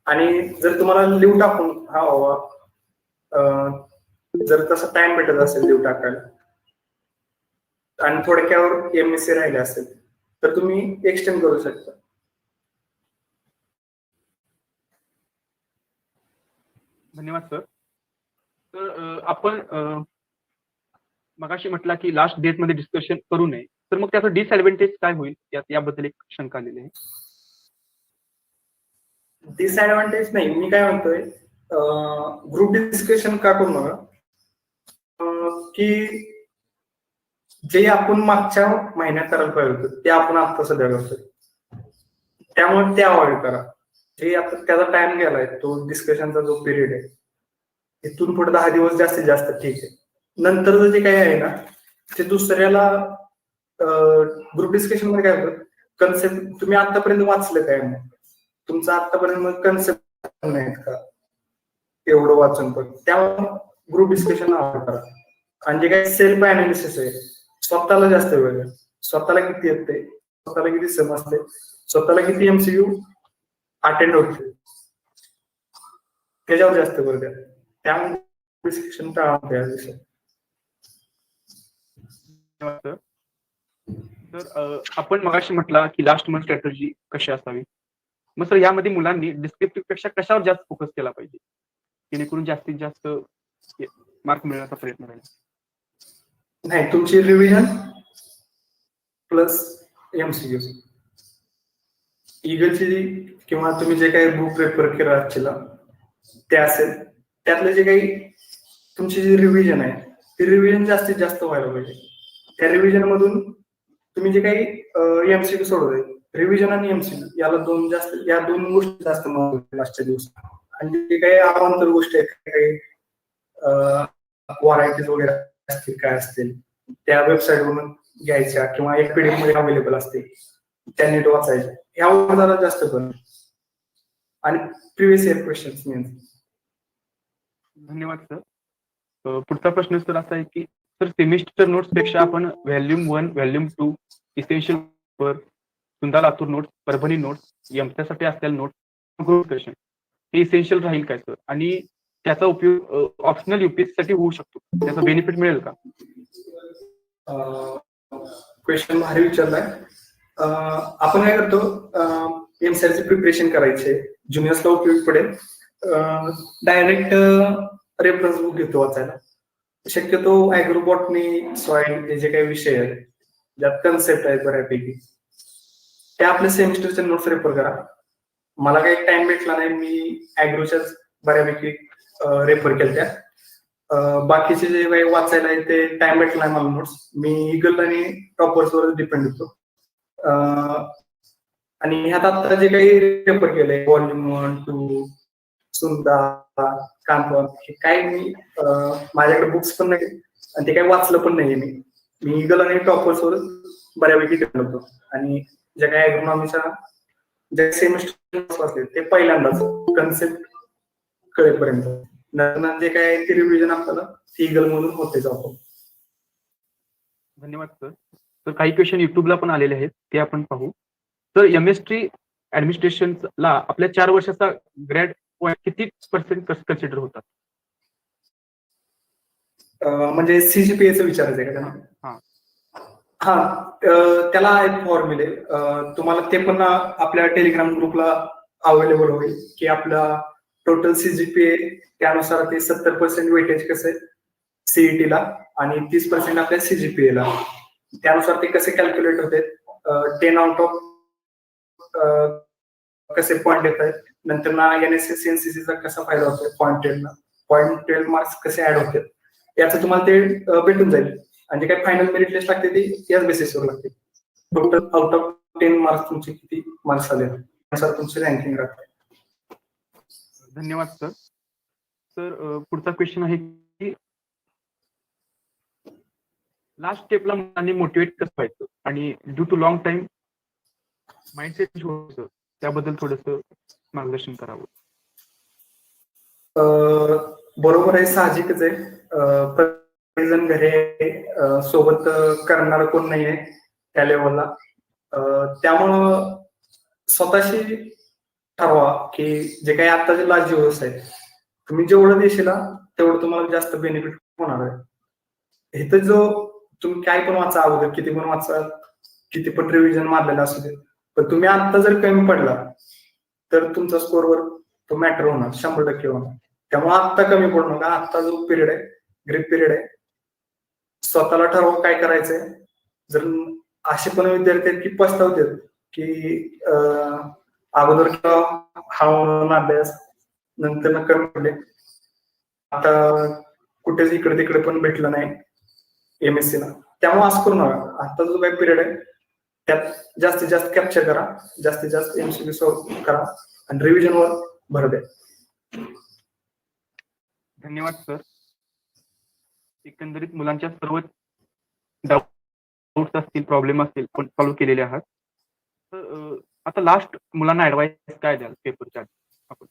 आणि जर तुम्हाला लिव्ह टाकून जर तसा टाइम भेटत असेल लिव्ह टाकायला आणि थोडक्यावर एमएससी राहिले असेल तर तुम्ही एक्सटेंड करू शकता. धन्यवाद सर. तर आपण मगाशी म्हटला की लास्ट डेट मध्ये डिस्कशन करू नये तर मग त्याचं डिसएडव्हान्टेज काय होईल याबद्दल एक शंका आलेली आहे. डिसएडव्हान्टेज नाही, मी काय म्हणतोय ग्रुप डिस्कशन का करू नका की जे आपण मागच्या महिन्यात करायला पाहिजे होतं ते आपण आता सध्या करतोय त्यामुळे ते अवॉइड करा. जे आता त्याचा टाइम गेलाय तो डिस्कशनचा जो पिरियड आहे इथून पुढे 10 दिवस जास्तीत जास्त ठीक आहे. नंतर जे काही आहे ना ते दुसऱ्याला ग्रुप डिस्कशन मध्ये काय होतं कन्सेप्ट तुम्ही आतापर्यंत वाचलं काय मग तुमचं आतापर्यंत कन्सेप्ट नाहीत का एवढं वाचून पण त्यामुळे ग्रुप डिस्कशन अवॉइड करा. आणि जे काही सेल्फ अनालिसिस आहे स्वतःला जास्त वेळ स्वतःला किती येते स्वतःला किती समजते स्वतःला किती एमसीयू अटेंड होते त्याच्यावर जास्त भर द्या. त्यामुळे डिस्कशन टाळा या विषय. तर आपण मगाशी म्हटला की लास्ट मंथ स्ट्रॅटेजी कशी असावी. मग सर यामध्ये मुलांनी डिस्क्रिप्टिव्ह पेक्षा कशावर जास्त फोकस केला पाहिजे जेणेकरून जास्तीत जास्त मार्क मिळवण्याचा प्रयत्न राहील. नाही, तुमची रिव्हिजन प्लस एमसीक्यू ईगलची किंवा तुम्ही जे काही बुक रेफर केला असतील ते असेल त्यातलं जे काही तुमची जी रिव्हिजन आहे ती रिव्हिजन जास्तीत जास्त व्हायला पाहिजे. त्या रिव्हिजन मधून तुम्ही जे काही एमसीक्यू सोडवले रिव्हिजन आणि एमसीक्यू या दोन गोष्टी जास्त महत्त्वाच्या आजच्या दिवसात. आणि जे काही अवांतर गोष्टी आहेत काही व्हरायटीज वगैरे असतील काय असतील त्या वेबसाईट वरून घ्यायच्या किंवा एक पीडीएफ मध्ये अवेलेबल असते त्या नीट वाचायच्या यावर जरा जास्त करून आणि प्रिव्हियस इयर क्वेश्चन्स मेन. धन्यवाद सर. पुढचा प्रश्न सर असा आहे की सर सेमिस्टर नोट्स पेक्षा आपण व्हॅल्यूम 1 व्हॅल्यूम 2 इसेन्शियल पेपर सुंदा लातूर नोट्स परभणी नोट्स एमच्यासाठी असलेल्या नोट्स ग्रुप क्वेश्चन हे इसेन्शियल राहील काय सर आणि त्याचा उपयोग ऑप्शनल युपीएससी साठी होऊ शकतो त्याचा बेनिफिट मिळेल का? क्वेश्चन भारी विचारलाय. आपण काय करतो एमसीआरची प्रिपरेशन करायचे ज्युनियर्सला उपयोग पडेल डायरेक्ट रेफरन्स बुक घेतो वाचायला. शक्यतो ऍग्रोबॉटनी सॉइल हे जे काही विषय आहेत ज्यात कन्सेप्ट आहेत बऱ्यापैकी ते आपल्या सेमिस्टरच्या नोट्स रेफर करा. मला काही टाइम भेटला नाही मी ऍग्रोच्याच बऱ्यापैकी रेफर केल्या. बाकीचे जे काही वाचायला आहे ते टाइम भेटला नाही मला नोट्स मी ईगल आणि टॉपर्स वर डिपेंड होतो. आणि ह्यात आता जे काही रेफर केलंय व्हॉल्यूम 1, 2 सुंदा कांतवन हे काही मी माझ्याकडे बुक्स पण नाही आणि ते काही वाचलं पण नाही. मी ईगल आणि टॉपर्स वर बऱ्यापैकी डिपेंड होतो. आणि ज्या काही ॲग्रोनॉमीच्या जे सेमिस्टर असते ते पहिल्यांदाच कन्सेप्ट कळेपर्यंत नंतर जे काय ते रिव्हिजन आपल्याला ईगल मधून होते जातो. धन्यवाद सर. तर काही क्वेश्चन युट्यूबला पण आलेले आहेत ते आपण पाहू. तर एमएसटी ऍडमिनिस्ट्रेशनला आपल्या 4 वर्षाचा ग्रेड किती पर्सेंट कन्सिडर होतात? म्हणजे सीजीपीएचं विचारायचं आहे का त्यांना? हा त्याला आहेत फॉर्म्युले. तुम्हाला ते पण आपल्या टेलिग्राम ग्रुपला अवेलेबल होईल की आपला टोटल सीजीपीए त्यानुसार ते 70% वेटेज कसं आहे सीईटीला आणि 30% आपल्या सीजीपीए ला, त्यानुसार ते कसे कॅल्क्युलेट होते. 10 आउट ऑफ कसे पॉईंट येत आहेत, नंतर ना एनएसएस एनसीसीचा कसा फायदा होतो पॉईंट 12 मार्क्स कसे ऍड होते याचं तुम्हाला ते भेटून जाईल. आणि जे काही फायनल मेरिट लिस्ट लागते ती याच बेसिसवर लागते. टोटल आउट ऑफ 10 मार्क्स तुमचे किती मार्क्स आले त्यानुसार तुमची रँकिंग राहते. धन्यवाद सर. सर पुढचा क्वेश्चन आहे की लास्ट स्टेपला मुलांनी मोटिवेट कसं व्हायचं आणि due too long time mindset होतं त्याबद्दल थोडंसं मार्गदर्शन करावं. बरोबर आहे, साहजिकच आहे. प्रत्येकजण घरी सोबत करणार कोण नाहीये त्या लेवलला. त्यामुळं स्वतःशी ठरवा की जे काही आत्ताचे लास्ट दिवस आहेत तुम्ही जेवढं देशील तेवढं तुम्हाला जास्त बेनिफिट होणार आहे. इथं जो तुम्ही काय पण वाचा, अगोदर किती पण वाचा, किती पण रिव्हिजन मारलेला असू दे, पण तुम्ही आता जर कमी पडला तर तुमचा स्कोरवर तो मॅटर होणार, 100% होणार. त्यामुळे आत्ता कमी पडू नका. आत्ता जो पिरियड आहे, ग्रीप पिरियड आहे, स्वतःला ठरवा काय करायचंय. जर असे पण विद्यार्थी आहेत की पस्तावतात की अगोदर हा म्हणून अभ्यास नंतर कमी पडले, आता कुठेच इकडे तिकडे पण भेटलं नाही एमएससी ला. त्यामुळे असं करू नका. आता जो काही पिरियड आहे त्यात जास्तीत जास्त कॅप्चर करा, जास्तीत जास्त एमसीक्यू सॉल्व्ह करा आणि रिव्हिजनवर भर द्या. धन्यवाद सर. एकंदरीत मुलांच्या सर्व डाऊट्स असतील, प्रॉब्लेम असतील पण सॉल्व्ह केलेले आहात. तर आता लास्ट मुलांना ऍडवाइस काय द्याल पेपरच्या आपण?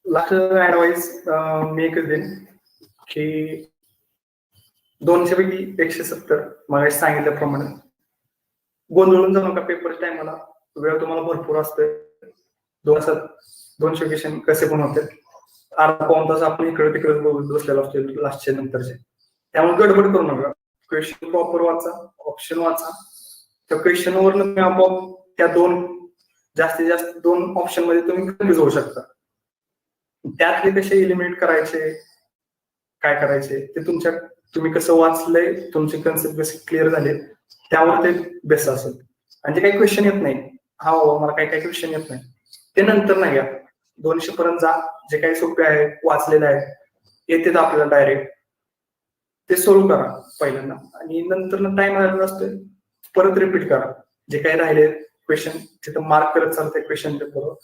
लास्ट ऍडवाइस मी एकच देईन की 200 पैकी 170 मला सांगितल्याप्रमाणे गोंधळून जाऊ नका पेपर टायमाला. वेळ तुम्हाला भरपूर असतोय. 200 क्वेश्चन कसे पण होते. अर्धा पाऊण तास आपण इकडे तिकडे बसलेलो असतो लास्टच्या नंतरचे. त्यामुळे गडबड करू नका. क्वेश्चन प्रॉपर वाचा, ऑप्शन वाचा. त्या क्वेश्चनवर तुम्ही आपोआप त्या जास्तीत जास्त 2 ऑप्शन मध्ये तुम्ही कन्फ्युज होऊ शकता. त्यातले कसे इलिमिनेट करायचे, काय करायचे ते तुम्ही कसं वाचलंय, तुमचे कन्सेप्ट कसे क्लिअर झाले त्यावर ते बेस्ट असेल. आणि जे काही क्वेश्चन येत नाही, हा बाबा मला काही क्वेश्चन येत नाही, ते नंतर नाही घ्या. 200 पर्यंत जा. जे काही सोपे आहे, वाचलेले आहे, येतात आपल्याला डायरेक्ट, ते सोल्व्ह करा पहिल्यांदा. आणि नंतर टाइम राहिलेला असतोय परत रिपीट करा. जे काही राहिले क्वेश्चन तिथं मार्क करत चालतंय क्वेश्चन पेपर.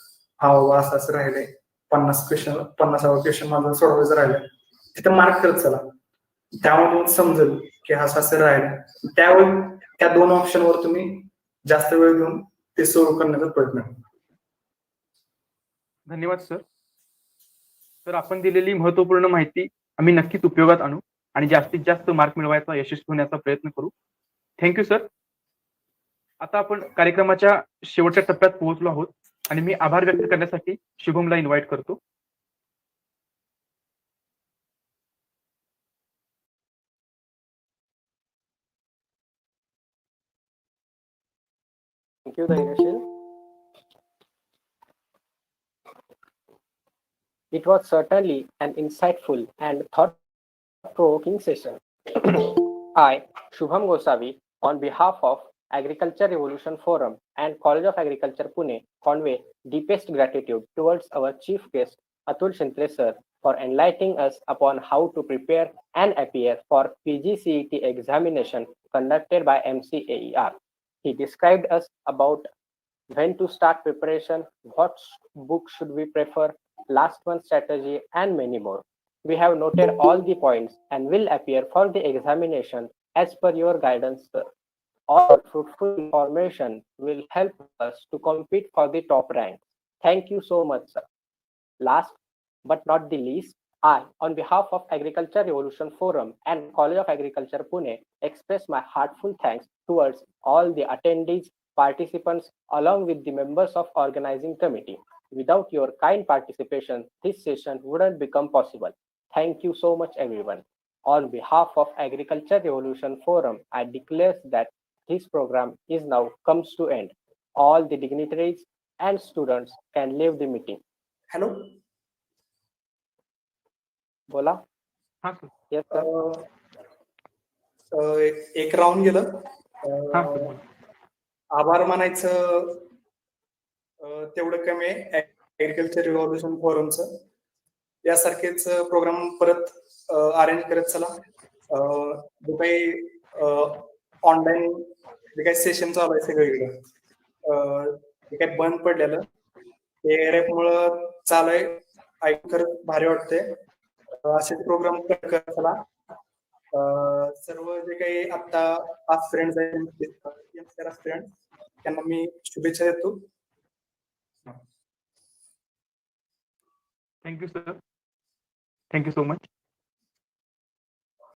हा बाबा असं असं राहिलंय, 50वा क्वेश्चन माझा सोडवायचं राहिलंय, तिथं मार्क करत चला. त्यामुळे तुम्हाला समजेल की हा असं राहिलं. त्यावेळी त्या 2 ऑप्शनवर तुम्ही जास्त वेळ देऊन ते सोल्व्ह करण्याचा प्रयत्न करा. धन्यवाद सर. तर आपण दिलेली महत्वपूर्ण माहिती आम्ही नक्कीच उपयोगात आणू आणि जास्तीत जास्त मार्क मिळवायचा, यशस्वी होण्याचा प्रयत्न करू. Thank you sir. आता आपण कार्यक्रमाच्या शेवटच्या टप्प्यात पोहोचलो आहोत आणि मी आभार व्यक्त करण्यासाठी शुभमला इन्व्हाइट करतो. Thank you, Dhairyashil. It was certainly an insightful and thought-provoking session. I, Shubham Gosavi, on behalf of Agriculture Revolution Forum and College of Agriculture Pune, convey deepest gratitude towards our chief guest, Atul Shintre sir, for enlightening us upon how to prepare and appear for PGCET examination conducted by MCAER. He described us about when to start preparation, what book should we prefer, last month strategy, and many more. We have noted all the points and will appear for the examination as per your guidance, sir. All fruitful information will help us to compete for the top rank. Thank you so much, sir. Last but not the least, I, on behalf of Agriculture Revolution Forum and College of Agriculture Pune, express my heartfelt thanks towards all the attendees, participants, along with the members of organizing committee. Without your kind participation, this session wouldn't become possible. Thank you so much, everyone. On behalf of Agriculture Revolution Forum, I declare that this program is now comes to end. All the dignitaries and students can leave the meeting. Hello बोला. हा सर. Yes, sir. एक राऊंड गेलं. हा सर. आभार मानायचं तेवढं कमी आहे ऍग्रिकल्चर रिव्हॉल्युशन फोरमचं. यासारखेच प्रोग्राम परत अरेंज करत चला. जो काही ऑनलाईन जे काही सेशन चालू आहे सगळीकडे जे काही बंद पडलेलं ते रॅपमुळं चालू आहे. ऐकून खरंच भारी वाटते. असेच प्रोग्राम करत चला. सर्व जे काही आता फ्रेंड्स आहेत त्यांना मी शुभेच्छा देतो. Thank you sir. Thank you so much.